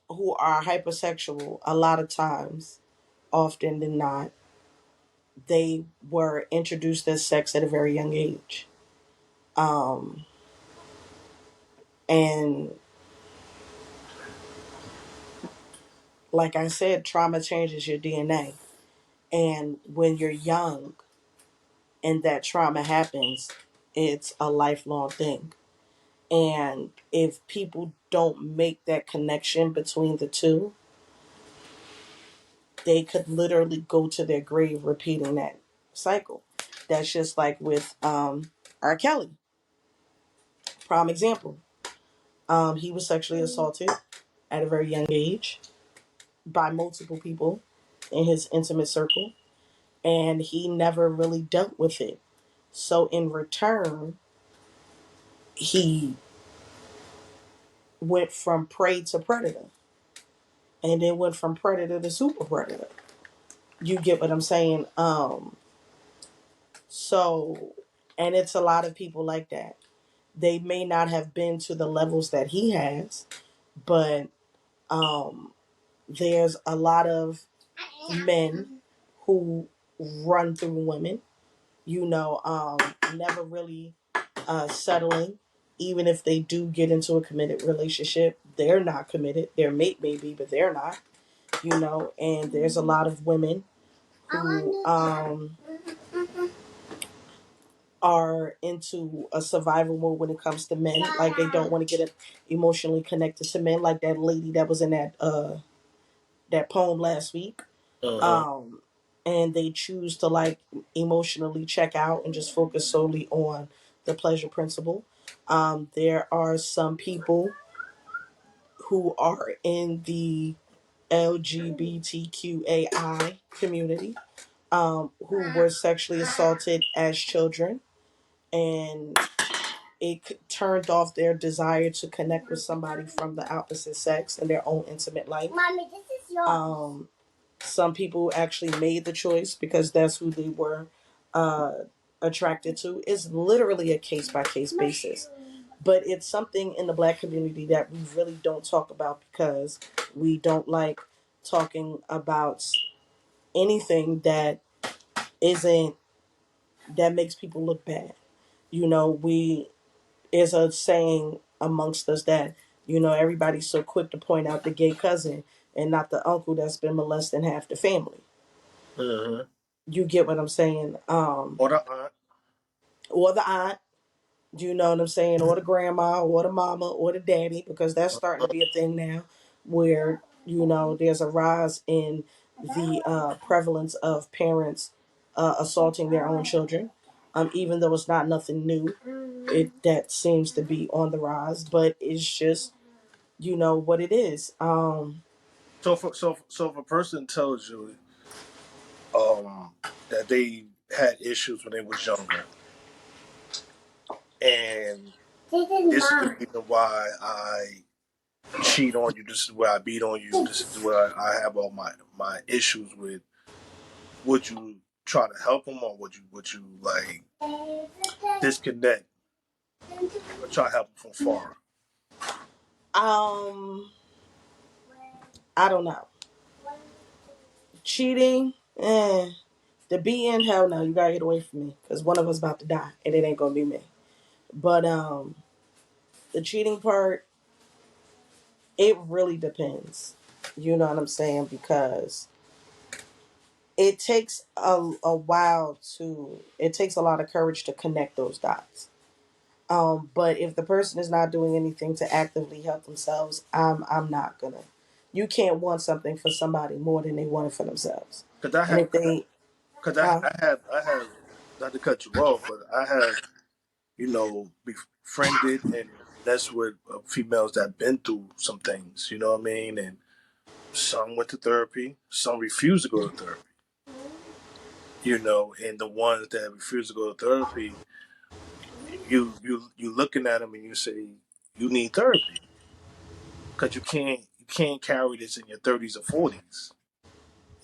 who are hypersexual, a lot of times, often than not, they were introduced as sex at a very young age. Um, and like I said, trauma changes your DNA. And when you're young and that trauma happens, it's a lifelong thing. And if people don't make that connection between the two, they could literally go to their grave repeating that cycle. That's just like with R. Kelly, prime example. He was sexually assaulted at a very young age by multiple people in his intimate circle, and he never really dealt with it. So in return, he went from prey to predator, and then went from predator to super predator. You get what I'm saying? So, and it's a lot of people like that. They may not have been to the levels that he has, but um, there's a lot of men who run through women, never really settling. Even if they do get into a committed relationship, they're not committed. Their mate may be, but they're not, and there's a lot of women who are into a survival mode when it comes to men. Like they don't want to get emotionally connected to men, like that lady that was in that poem last week. Uh-huh. Um, and they choose to like emotionally check out and just focus solely on the pleasure principle. There are some people who are in the LGBTQAI community who were sexually assaulted as children, and it turned off their desire to connect with somebody from the opposite sex in their own intimate life. Mommy, this is yours. Some people actually made the choice because that's who they were uh, attracted to. It's literally a case by case basis. But it's something in the Black community that we really don't talk about because we don't like talking about anything that isn't, that makes people look bad. We is a saying amongst us that, everybody's so quick to point out the gay cousin and not the uncle that's been molesting half the family. Uh-huh. You get what I'm saying? Or the aunt. Or the aunt, you know what I'm saying? Or the grandma, or the mama, or the daddy, because that's starting to be a thing now where, there's a rise in the prevalence of parents assaulting their own children. Even though it's not nothing new, that seems to be on the rise, but it's just, what it is. So if a person tells you um that they had issues when they was younger, and this is the reason why I cheat on you, this is where I beat on you, this is where I have all my issues with, would you try to help them, or would you like disconnect or try to help them from far? Um, I don't know. Cheating, the beating, hell no, you gotta get away from me because one of us about to die and it ain't gonna be me. But the cheating part, it really depends. You know what I'm saying? Because it takes a while to, it takes a lot of courage to connect those dots. But if the person is not doing anything to actively help themselves, I'm not gonna. You can't want something for somebody more than they want it for themselves. Because I And have, if they, because huh? I have, not to cut you off, but I have, befriended and that's with females that been through some things. You know what I mean? And some went to therapy, some refused to go to therapy. And the ones that refuse to go to therapy, you looking at them and you say you need therapy because you can't carry this in your 30s or 40s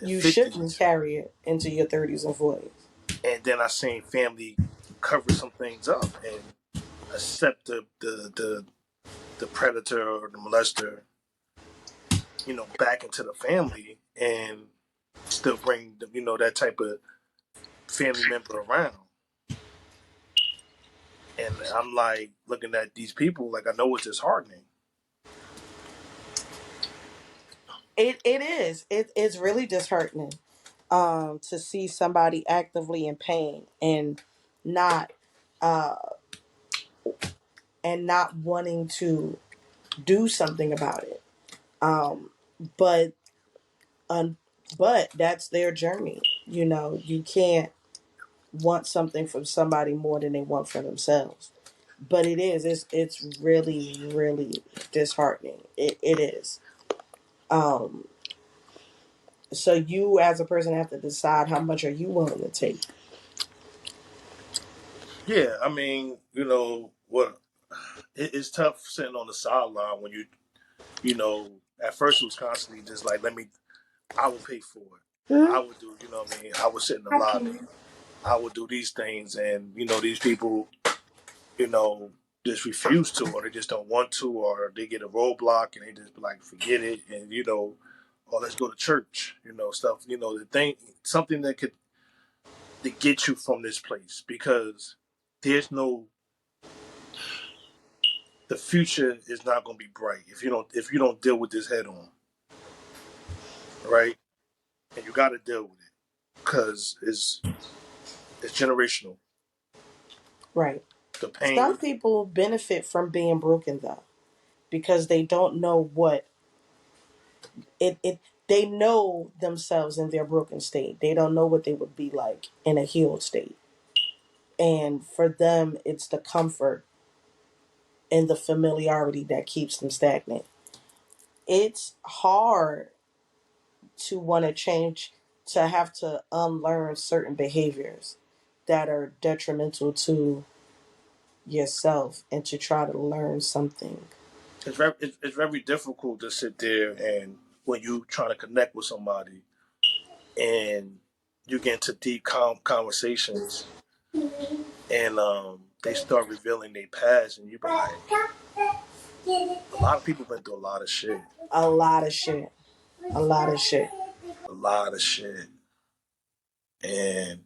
and You shouldn't 50s. carry it into your 30s and 40s. And then I seen family cover some things up and accept the predator or the molester, back into the family and still bring that type of family member around. And I'm like looking at these people like I know it's disheartening. It is. It's really disheartening to see somebody actively in pain not uh and not wanting to do something about it. Um but um but that's their journey. You can't want something from somebody more than they want for themselves. But it's really, really disheartening. It is. Um, so you as a person have to decide how much are you willing to take. Yeah, I mean, what it's tough sitting on the sideline when you know, at first it was constantly just like, I will pay for it. I would do, what I mean? I would sit in the lobby. I would do these things, and these people, you know, just refuse to, or they just don't want to, or they get a roadblock and they just be like, forget it, and or let's go to church, stuff, the thing, something that could to get you from this place, because there's no the future is not going to be bright if you don't deal with this head on, right? And you got to deal with it because it's generational. Right. The Some pain, people benefit from being broken though, because they don't know what it they know themselves in their broken state. They don't know what they would be like in a healed state. And for them it's the comfort and the familiarity that keeps them stagnant. It's hard to want to change, to have to unlearn certain behaviors that are detrimental to yourself and to try to learn something. it's very difficult to sit there and when you trying to connect with somebody and you get into deep conversations and they start revealing their past and you be like, a lot of people been through a lot of shit, A lot of shit. A lot of shit. a lot of shit, and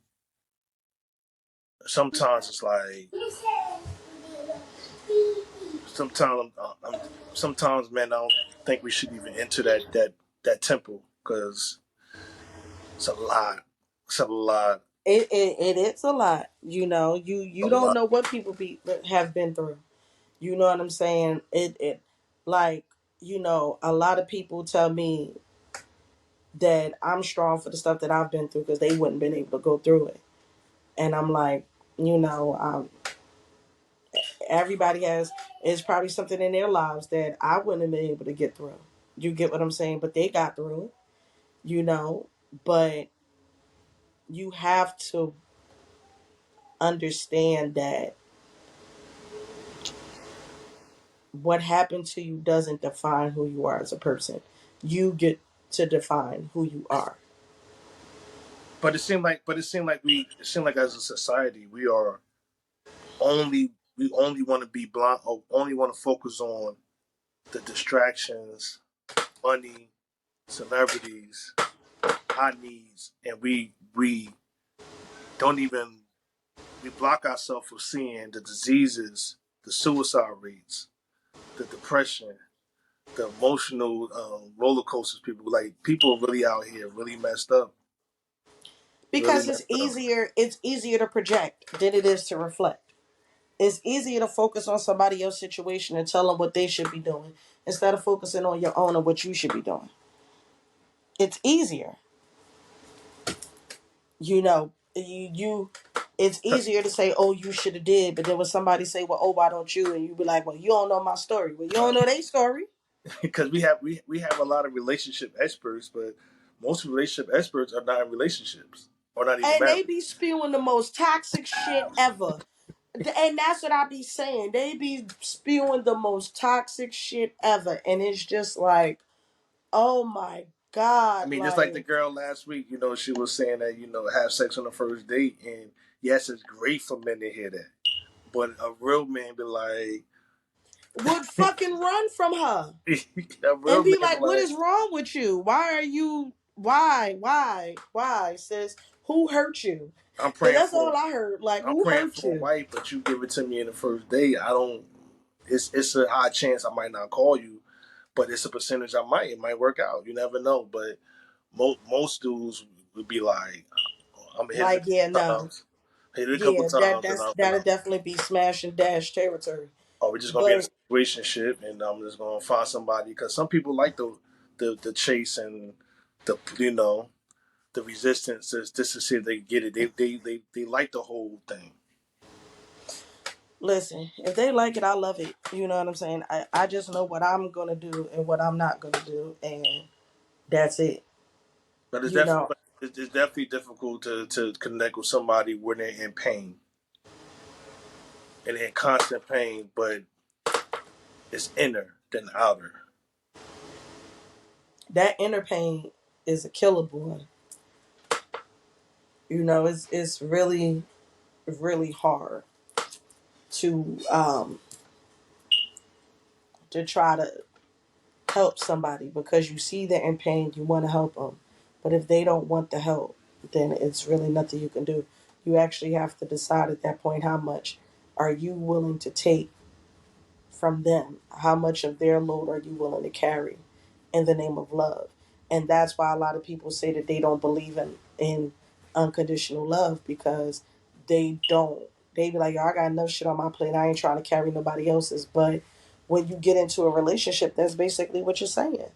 sometimes it's like sometimes sometimes, man, I don't think we should even enter that temple because it's a lot. It's a lot. It is a lot. A You don't lot. know what people have been through. You know what I'm saying? It like, a lot of people tell me that I'm strong for the stuff that I've been through because they wouldn't been able to go through it. And I'm like, everybody has is probably something in their lives that I wouldn't have been able to get through. You get what I'm saying? But they got through it, you know. But you have to understand that what happened to you doesn't define who you are as a person. You get to define who you are. But it seemed like as a society we only want to be blind or only want to focus on the distractions, money, celebrities, our needs, and we don't even we block ourselves from seeing the diseases, the suicide rates, the depression, the emotional roller coasters. People are really out here, really messed up, really Because messed up. it's easier to project than it is to reflect. It's easier to focus on somebody else's situation and tell them what they should be doing instead of focusing on your own and what you should be doing. It's easier. It's easier to say, oh, you should have did, but then when somebody say, well, oh, why don't you? And you be like, well, you don't know my story. Well, you don't know their story. Because we have a lot of relationship experts, but most relationship experts are not in relationships or not even And married. they be spewing the most toxic shit ever. And that's what I be saying. They be spewing the most toxic shit ever. And it's just like, oh my I God. mean, just like the Like, girl last week, she was saying that have sex on the first date, and yes, it's great for men to hear that, but a real man be like, would fucking run from her a and real be man be like, what like, is wrong with you? Why are you, why, sis? Who hurt you? I'm Because praying that's for all I heard. Like, I'm who praying hurt for a you? wife, but you give it to me in the first date. I don't. It's a high chance I might not call you, but it's a percentage I might. It might work out. You never know. But most dudes would be like, I'm gonna hit it a Like, yeah, couple no. times, hit it a couple Yeah, times, and that'll definitely be smash and dash territory. we're just gonna be in a But situationship, and I'm just gonna find somebody because some people like the chase and the resistance is just to see if they get it. They like the whole thing. Listen, if they like it, I love it. You know what I'm saying? I just know what I'm gonna do and what I'm not gonna do, and that's it. But You know, it's definitely difficult to connect with somebody when they're in pain and in constant pain, but it's inner than outer. that inner pain is a killer, boy. You know, it's really really hard to to try to help somebody because you see they're in pain, you want to help them, but if they don't want the help, then it's really nothing you can do. You actually have to decide at that point, how much are you willing to take from them? How much of their load are you willing to carry in the name of love? And that's why a lot of people say that they don't believe in unconditional love, because they don't. They be like, "Yo, I got enough shit on my plate. I ain't trying to carry nobody else's." But when you get into a relationship, that's basically what you're saying.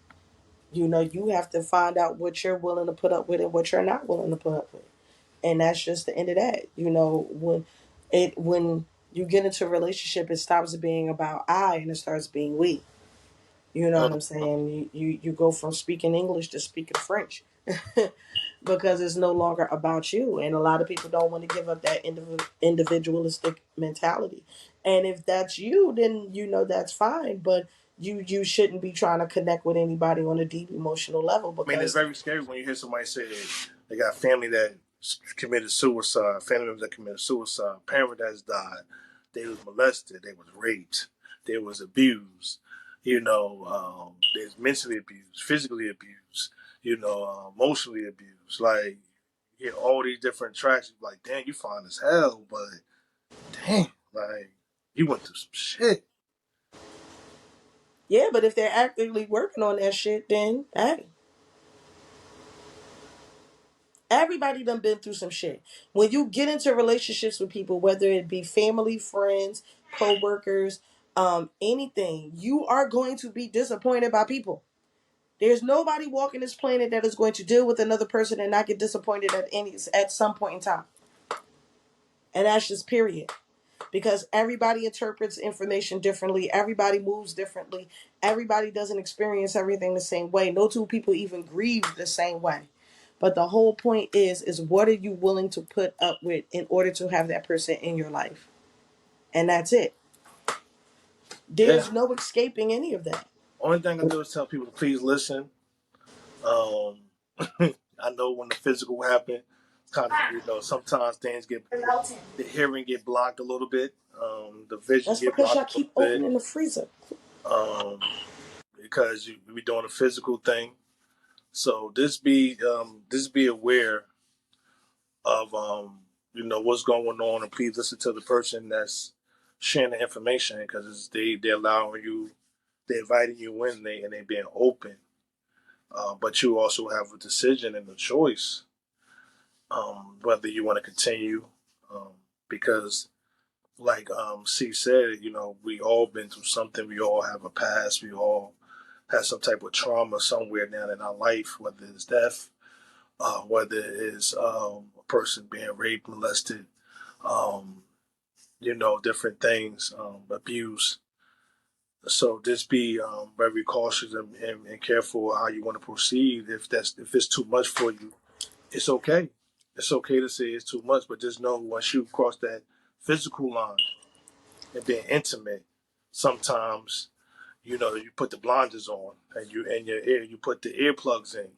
You know, you have to find out what you're willing to put up with and what you're not willing to put up with. And that's just the end of that. You know, when you get into a relationship, it stops being about I and it starts being we. You know Uh, what I'm saying? You go from speaking English to speaking French because it's no longer about you. And a lot of people don't want to give up that individualistic mentality. And if that's you, then you know that's fine. But you shouldn't be trying to connect with anybody on a deep emotional level, I mean, it's because very scary when you hear somebody say they got family that committed suicide, family members that committed suicide, parent that's died, they was molested, they was raped, they was abused, there's mentally abused, physically abused, emotionally abused. Like, you hear all these different tracks, like, damn, you fine as hell, but damn, like, you went through some shit. yeah, but if they're actively working on that shit, then hey, everybody done been through some shit. When you get into relationships with people, whether it be family, friends, co-workers, anything, you are going to be disappointed by people. There's nobody walking this planet that is going to deal with another person and not get disappointed at some point in time. And that's just period. Because everybody interprets information differently, everybody moves differently, everybody doesn't experience everything the same way. No two people even grieve the same way. But the whole point is what are you willing to put up with in order to have that person in your life? And that's it. Yeah. There's no escaping any of that. Only thing I do is tell people to please listen. Um, I know when the physical happen, kind of sometimes things get the hearing get blocked a little bit, the vision That's get because y'all blocked a little keep bit, opening the freezer. um, because you be doing a physical thing. So this be aware of what's going on, and please listen to the person that's sharing the information because they're allowing you, they're inviting you in, and they being open. But you also have a decision and a choice whether you want to continue. Because, like C said, we all been through something. We all have a past. We all have some type of trauma somewhere now in our life, whether it's death, whether it's a person being raped, molested, um, different things, abuse. So just be very cautious and careful how you want to proceed. If it's too much for you, it's okay. It's okay to say it's too much, but just know once you cross that physical line and being intimate, sometimes you put the blinders on and you in your ear you put the earplugs in,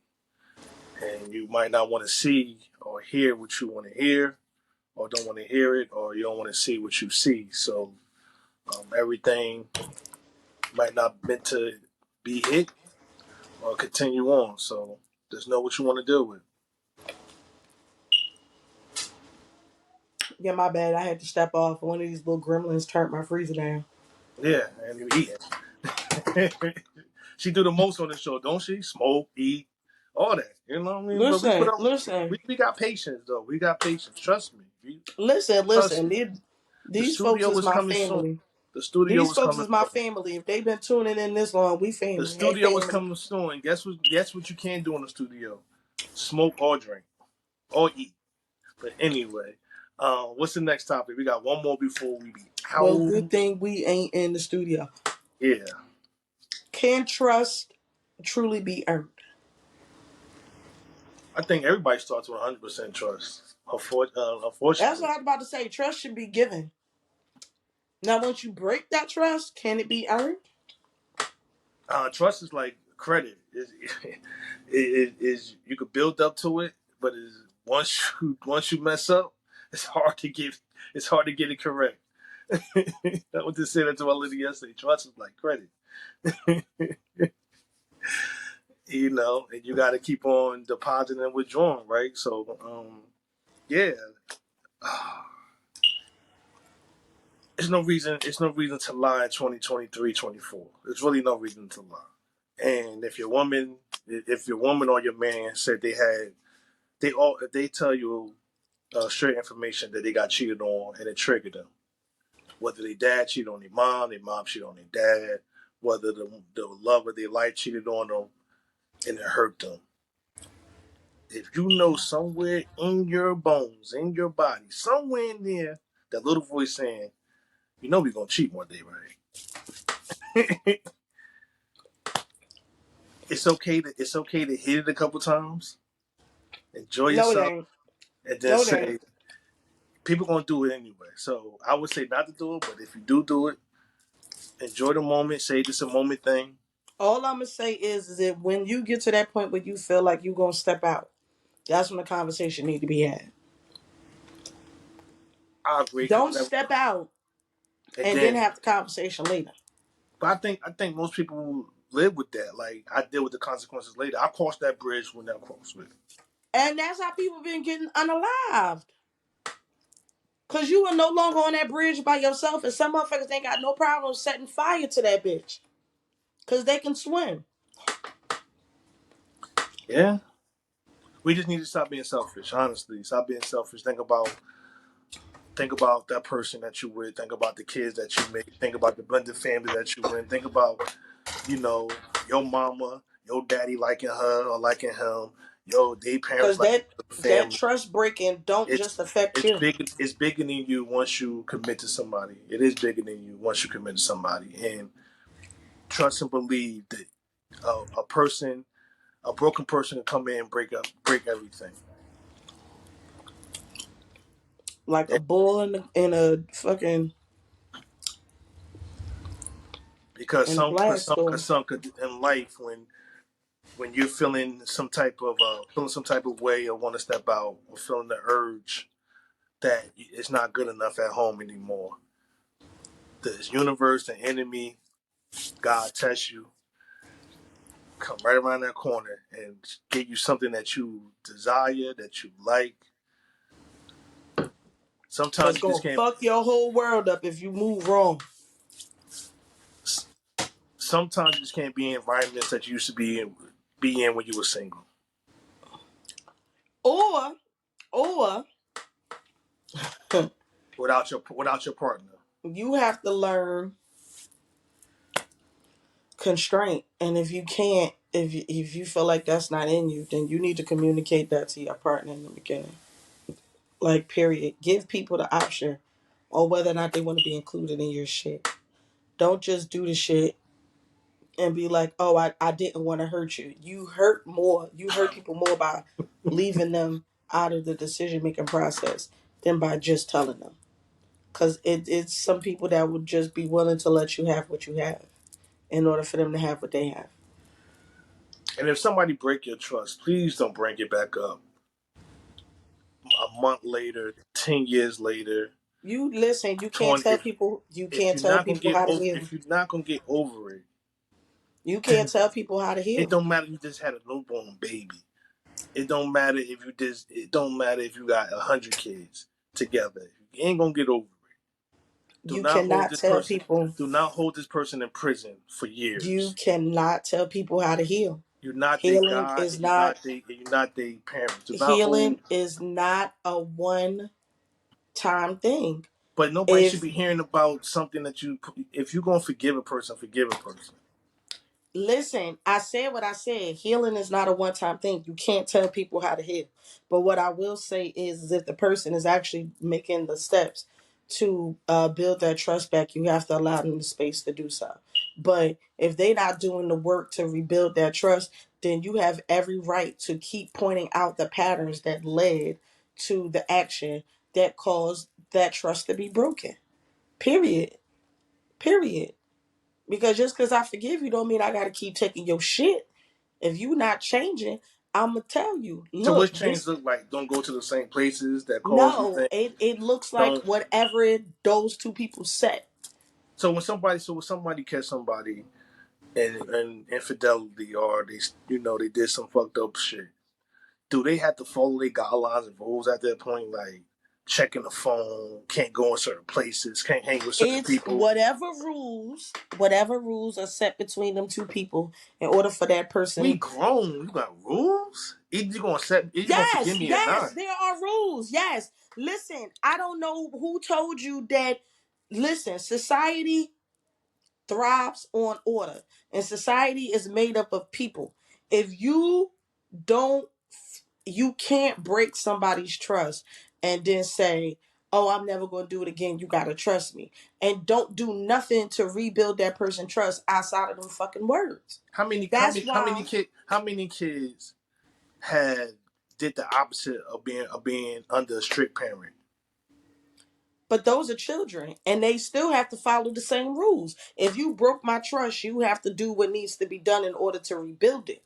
and you might not want to see or hear what you want to hear, or don't want to hear it, or you don't want to see what you see. So everything might not meant to be hit or continue on. So just know what you want to deal with. Yeah, my bad. I had to step off. One of these little gremlins turned my freezer down. Yeah, and you eating. She do the most on the show, don't she? Smoke, eat, all that. You know what I mean? But we put Listen, up. listen, We got patience though. We got patience. Trust me. Trust listen. me. The These folks studio is is my coming soon. family. The studio These is folks coming is my soon. family. If they've been tuning in this long, we The family. Hey, studio is family. coming soon. And guess what? Guess what you can't do in the studio? Smoke or drink or eat. But anyway, What's the next topic? We got one more before we be Well, good out. thing we ain't in the studio. Yeah. Can trust truly be earned? I think everybody starts with 100% trust. That's Unfortunately. what I was about to say. Trust should be given. Now, once you break that trust, can it be earned? Trust is like credit. Is you could build up to it, but once you mess up, it's hard to get it correct. I was just saying that to my lady yesterday. Trust is like credit, and you got to keep on depositing and withdrawing, right? So, yeah, it's no reason. It's no reason to lie in 2023, 24. There's really no reason to lie. And if your woman or your man said if they tell you straight information that they got cheated on and it triggered them, whether their dad cheated on their mom cheated on their dad, whether the love of their life cheated on them and it hurt them. If you know somewhere in your bones, in your body, somewhere in there, that little voice saying, we're gonna cheat one day, right? It's okay to hit it a couple times, enjoy No, it yourself, ain't. and then No, it ain't. say, people gonna do it anyway. So I would say not to do it, but if you do it, enjoy the moment. Say this a moment thing. All I'm gonna say is that when you get to that point where you feel like you're gonna step out, that's when the conversation need to be had. I agree because Don't step out and and then then, have the conversation later. but I think most people live with that. Like I deal with the consequences later. I cross that bridge when I cross it. And that's how people been getting unalived. Cause you are no longer on that bridge by yourself, and some motherfuckers ain't got no problem setting fire to that bitch. Cause they can swim. Yeah, we just need to stop being selfish. Honestly, stop being selfish. Think about that person that you with. Think about the kids that you make. Think about the blended family that you in. Think about your mama, your daddy liking her or liking him. They parents Cause like the that family. trust breaking don't It's just affect it's you. big. It's bigger than you once you commit to somebody. It is bigger than you once you commit to somebody, and trust and believe that a broken person, can come in and break everything. Like a bull in a fucking Because in a glass store. some could in life when you're feeling some type of way or want to step out or feeling the urge that it's not good enough at home anymore. The universe, the enemy, God tests you, come right around that corner and give you something that you desire, that you like. Sometimes That's you just gonna can't. fuck your whole world up if you move wrong. Sometimes you just can't be in environments that you used to be in when you were single. Or or Without your partner. you have to learn constraint. And if you can't, if you feel like that's not in you, then you need to communicate that to your partner in the beginning. Like period. Give people the option or whether or not they want to be included in your shit. Don't just do the shit and be like, oh, I didn't want to hurt you. You hurt more. You hurt people more by leaving them out of the decision making process than by just telling them. Because it's some people that would just be willing to let you have what you have in order for them to have what they have. And if somebody break your trust, please don't bring it back up a month later, 10 years later, You listen, 20. you If can't you're tell not gonna people get how to over, heal. if you're not gonna get over it, You can't tell people how to it heal. don't matter. You just had a newborn baby. It don't matter if you just. It don't matter if you got 100 kids together. You ain't gonna get over it. Do You not hold cannot this tell person. people Do not hold this person in prison for you years. cannot tell people how to heal. You're not their Healing God, is and you're not not their parents. Do not hold. healing is not a one time thing. But nobody should If be hearing about something that you. If you're gonna forgive a person, forgive a person. Listen, I said what I said. Healing is not a one-time thing. You can't tell people how to heal. But what I will say is if the person is actually making the steps to build that trust back, you have to allow them the space to do so. But if they're not doing the work to rebuild that trust, then you have every right to keep pointing out the patterns that led to the action that caused that trust to be broken. Period. Period. Because just because I forgive you don't mean I got to keep taking your shit. If you not changing, I'm going to tell you, So look, what's change this, look like? Don't go to the same places that cause you no, things. it looks like Don't. whatever those two people said. So when somebody catch somebody in infidelity, or they did some fucked up shit, do they have to follow their guidelines and rules at that point? Like checking the phone, can't go in certain places, can't hang with certain It's people. whatever rules are set between them two people in order for that We person. grown. You got rules. Either you gonna forgive Yes, me or yes, not. there are rules. Yes. Listen, I don't know who told you that. Listen, society thrives on order, and society is made up of people. If you don't, you can't break somebody's trust and then say, oh, I'm never going to do it again. You got to trust me. And don't do nothing to rebuild that person's trust outside of them fucking words. How many how That's many how why. many kid how many kids had did the opposite of being under a strict parent? But those are children and they still have to follow the same rules. If you broke my trust, you have to do what needs to be done in order to rebuild it.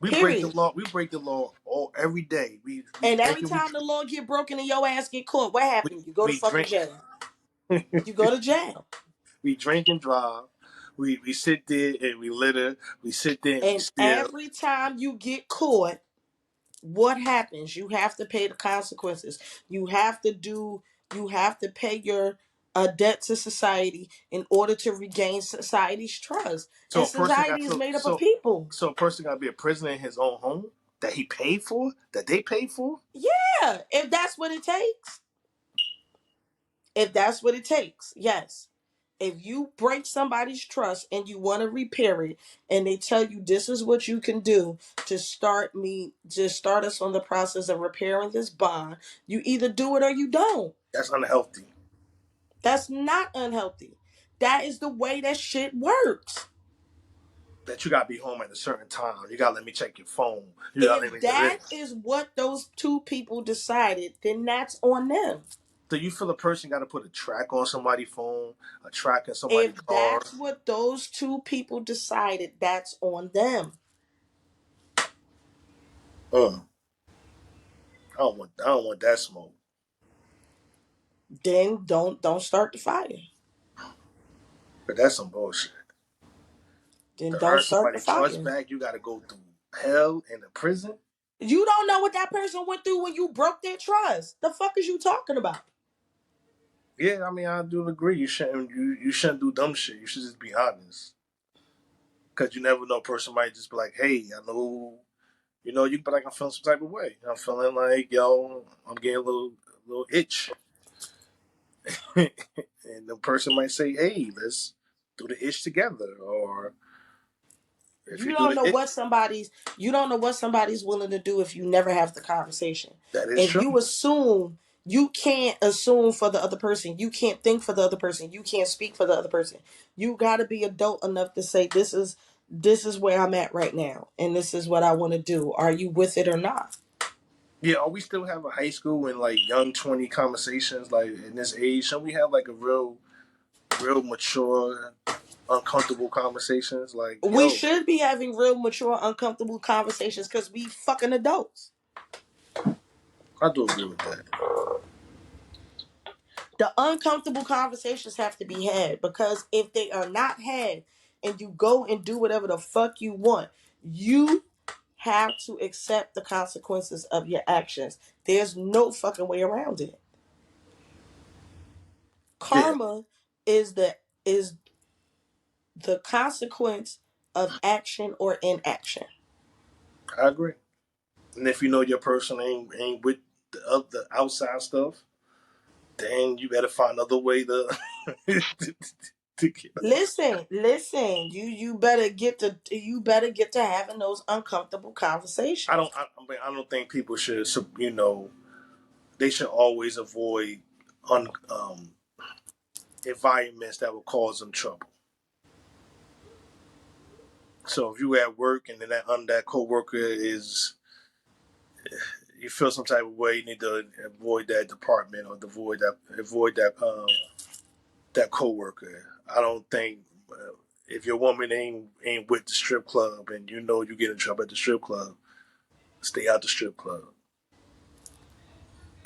We break the Period. law. We break the law all every day. We And drink every and we time the law get broken and your ass get caught, what we, happened? You go to we fucking drink. jail. You go to jail. We drink and drive. We sit there and we litter. We sit there and we And steal. every time you get caught, what happens? You have to pay the consequences. You have to do, you have to pay your debt to society in order to regain society's trust. So And a person society got is so made up of so people. so a person got to be a prisoner in his own home that he paid for, that they paid for. Yeah, if that's what it takes. If that's what it takes, yes. If you break somebody's trust and you want to repair it, and they tell you this is what you can do to start us on the process of repairing this bond, you either do it or you don't. That's unhealthy. That's not unhealthy. That is the way that shit works. That you got to be home at a certain time. You got to let me check your phone. You got to let If me do that this. is what those two people decided, then that's on them. So you feel a person got to put a track on somebody's phone, a track in somebody's If car. that's what those two people decided, that's on them. Uh, I don't want that smoke. Then don't start the fire. But that's some bullshit. Then To don't earn start the somebody's trust fire. back, you got to go through hell and the prison. You don't know what that person went through when you broke their trust. The fuck is you talking about? Yeah, I mean, I do agree. You shouldn't do dumb shit. You should just be honest, because you never know. A person might just be like, "Hey, I know." You can be like, "I'm feeling some type of way. I'm feeling like, yo, I'm getting a little itch," and the person might say, "Hey, let's do the itch together," or if You you do don't the know itch, what somebody's willing to do if you never have the conversation. that is If true. you assume, you can't assume for the other person. You can't think for the other person. You can't speak for the other person. You got to be adult enough to say this is where I'm at right now and this is what I want to do. Are you with it or not? Yeah, are we still having high school and like young 20 conversations like in this age? Should we have like a real mature, uncomfortable conversations? Like, We yo, should be having real mature uncomfortable conversations cuz we fucking adults. I do agree with that. The uncomfortable conversations have to be had because if they are not had and you go and do whatever the fuck you want, you have to accept the consequences of your actions. There's no fucking way around it. Yeah, Karma is the consequence of action or inaction. I agree. And if you know your person ain't with the outside stuff, then you better find another way to Listen. You better get to having those uncomfortable conversations. I don't think people should. They should always avoid environments that will cause them trouble. So if you at work and then that coworker is, you feel some type of way, you need to avoid that department or avoid that coworker. I don't think if your woman ain't with the strip club and you know you get in trouble at the strip club, stay out the strip club.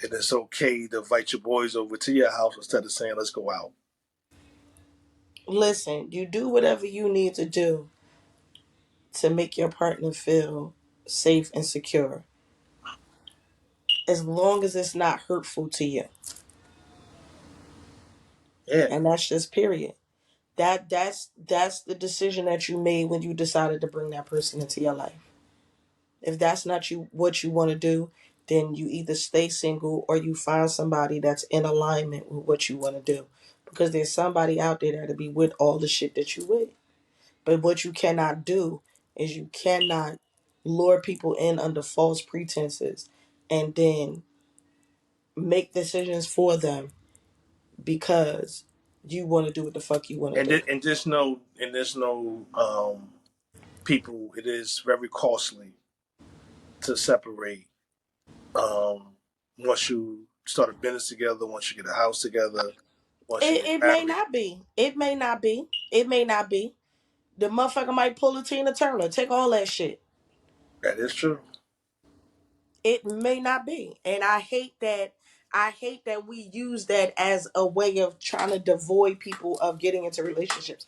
And it's okay to invite your boys over to your house instead of saying let's go out. Listen, you do whatever you need to do to make your partner feel safe and secure, as long as it's not hurtful to you. Yeah. And that's just period. That's the decision that you made when you decided to bring that person into your life. If that's not what you want to do, then you either stay single or you find somebody that's in alignment with what you want to do. Because there's somebody out there that'll be with all the shit that you with. But what you cannot do is you cannot lure people in under false pretenses and then make decisions for them because you want to do what the fuck you want to do. And there's no people. It is very costly to separate once you start a business together, once you get a house together, once you get It may married. not be. It may not be. It may not be. The motherfucker might pull a Tina Turner. Take all that shit. That is true. It may not be. And I hate that. I hate that we use that as a way of trying to devoid people of getting into relationships,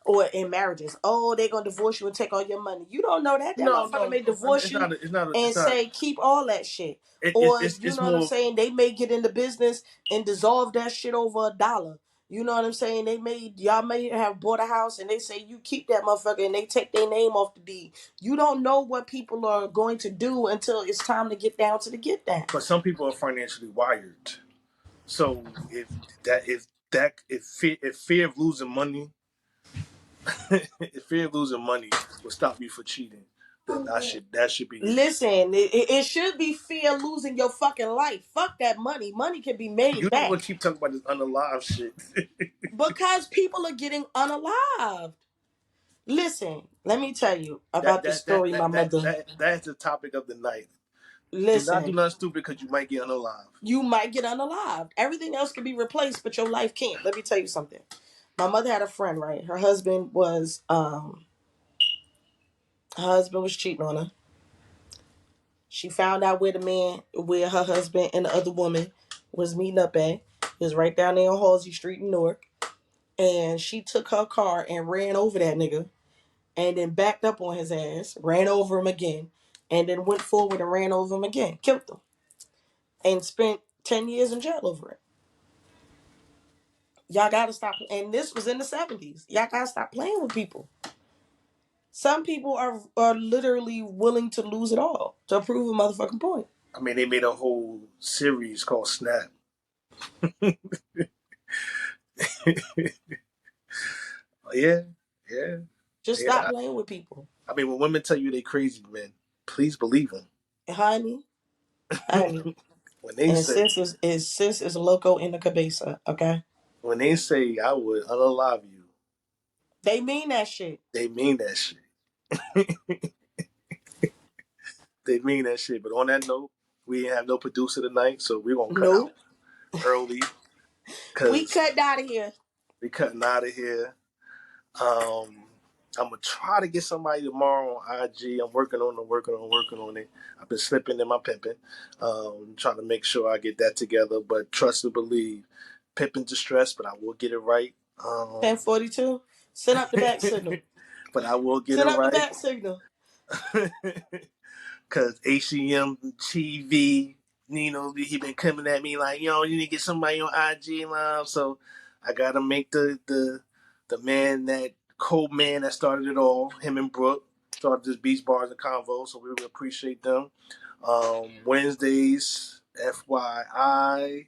or in marriages. Oh, they're gonna divorce you and take all your money. You don't know that. That No, motherfucker no, may divorce it's you not. It's not. and It's not. say keep all that shit. Or you It's know what I'm more. saying? They may get into business and dissolve that shit over $1. You know what I'm saying? Y'all may have bought a house and they say you keep that motherfucker and they take their name off the deed. You don't know what people are going to do until it's time to get down to the get down. But some people are financially wired. So if fear of losing money, if fear of losing money will stop you from cheating, then that should be your. Listen, it should be fear losing your fucking life. Fuck that money. Money can be made You don't back want to keep talking about this unalive shit. because people are getting unalived. Listen, let me tell you that about the that that story my that that mother. that that's the topic of the night. Do not do Listen, nothing stupid because you might get unalive. you might get unalived. Everything else can be replaced, but your life can't. Let me tell you something. My mother had a friend, right? Her husband was cheating on her. She found out where her husband and the other woman was meeting up at. It was right down there on Halsey Street in Newark. And she took her car and ran over that nigga and then backed up on his ass, ran over him again, and then went forward and ran over him again, killed him, and spent 10 years in jail over it. Y'all gotta stop. And this was in the 70s. Y'all gotta stop playing with people. Some people are literally willing to lose it all to prove a motherfucking point. I mean, they made a whole series called Snap. Yeah, yeah, Just stop yeah. playing with people. I mean, when women tell you they crazy, man, please believe them. Honey, honey. When they And say sis is loco in the cabeza, okay? when they say I would unalive you, They mean that shit. they mean that shit. They mean that shit. But on that note, we ain't have no producer tonight, so we're gonna cut out Nope. early We because cut out of here. we cutting out of here. Um, I'm gonna try to get somebody tomorrow on IG. I'm working on it. I've been slipping in my pimping, trying to make sure I get that together. But trust and believe, pimping distress, but I will get it right. 1042. Send up the back signal. But I will get it Send up the right. back signal. Cause HCM TV, he been coming at me like, you need to get somebody on IG live. So I gotta make the man that co-man that started it all, him and Brooke, started this Beach Bars and Convo. So we really appreciate them. Wednesdays, FYI,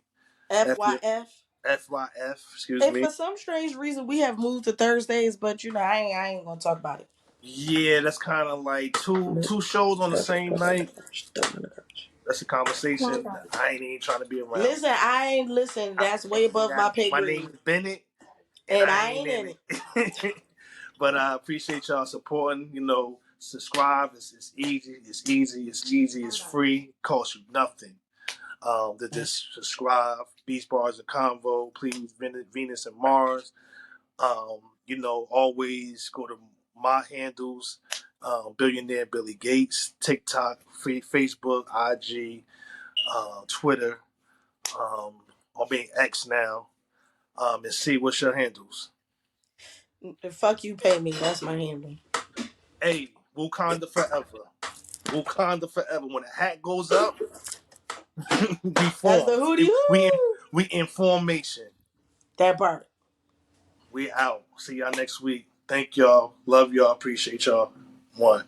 F your FYF. FYF, excuse And me. for some strange reason, we have moved to Thursdays, but I ain't gonna talk about it. Yeah, that's kind of like two shows on the same night. That's a conversation I ain't even trying to be around. Listen, listen. That's way above my pay My grade, name is Bennett, and and I I ain't ain't in in it. it. But I appreciate y'all supporting. Subscribe. It's easy. It's easy. It's easy. It's free. Costs you nothing. To just subscribe. Beach Bars and Convo. Please, Venus and Mars. Always go to my handles. Billionaire Billy Gates, TikTok, Facebook, IG, Twitter, or being X now, and see what's your handles. Fuck you, pay me. That's my handle. Hey, Wakanda forever. Wakanda forever. When the hat goes up, we That's form. the hootie hoo. We in formation. That part. We out. See y'all next week. Thank y'all. Love y'all. Appreciate y'all. One.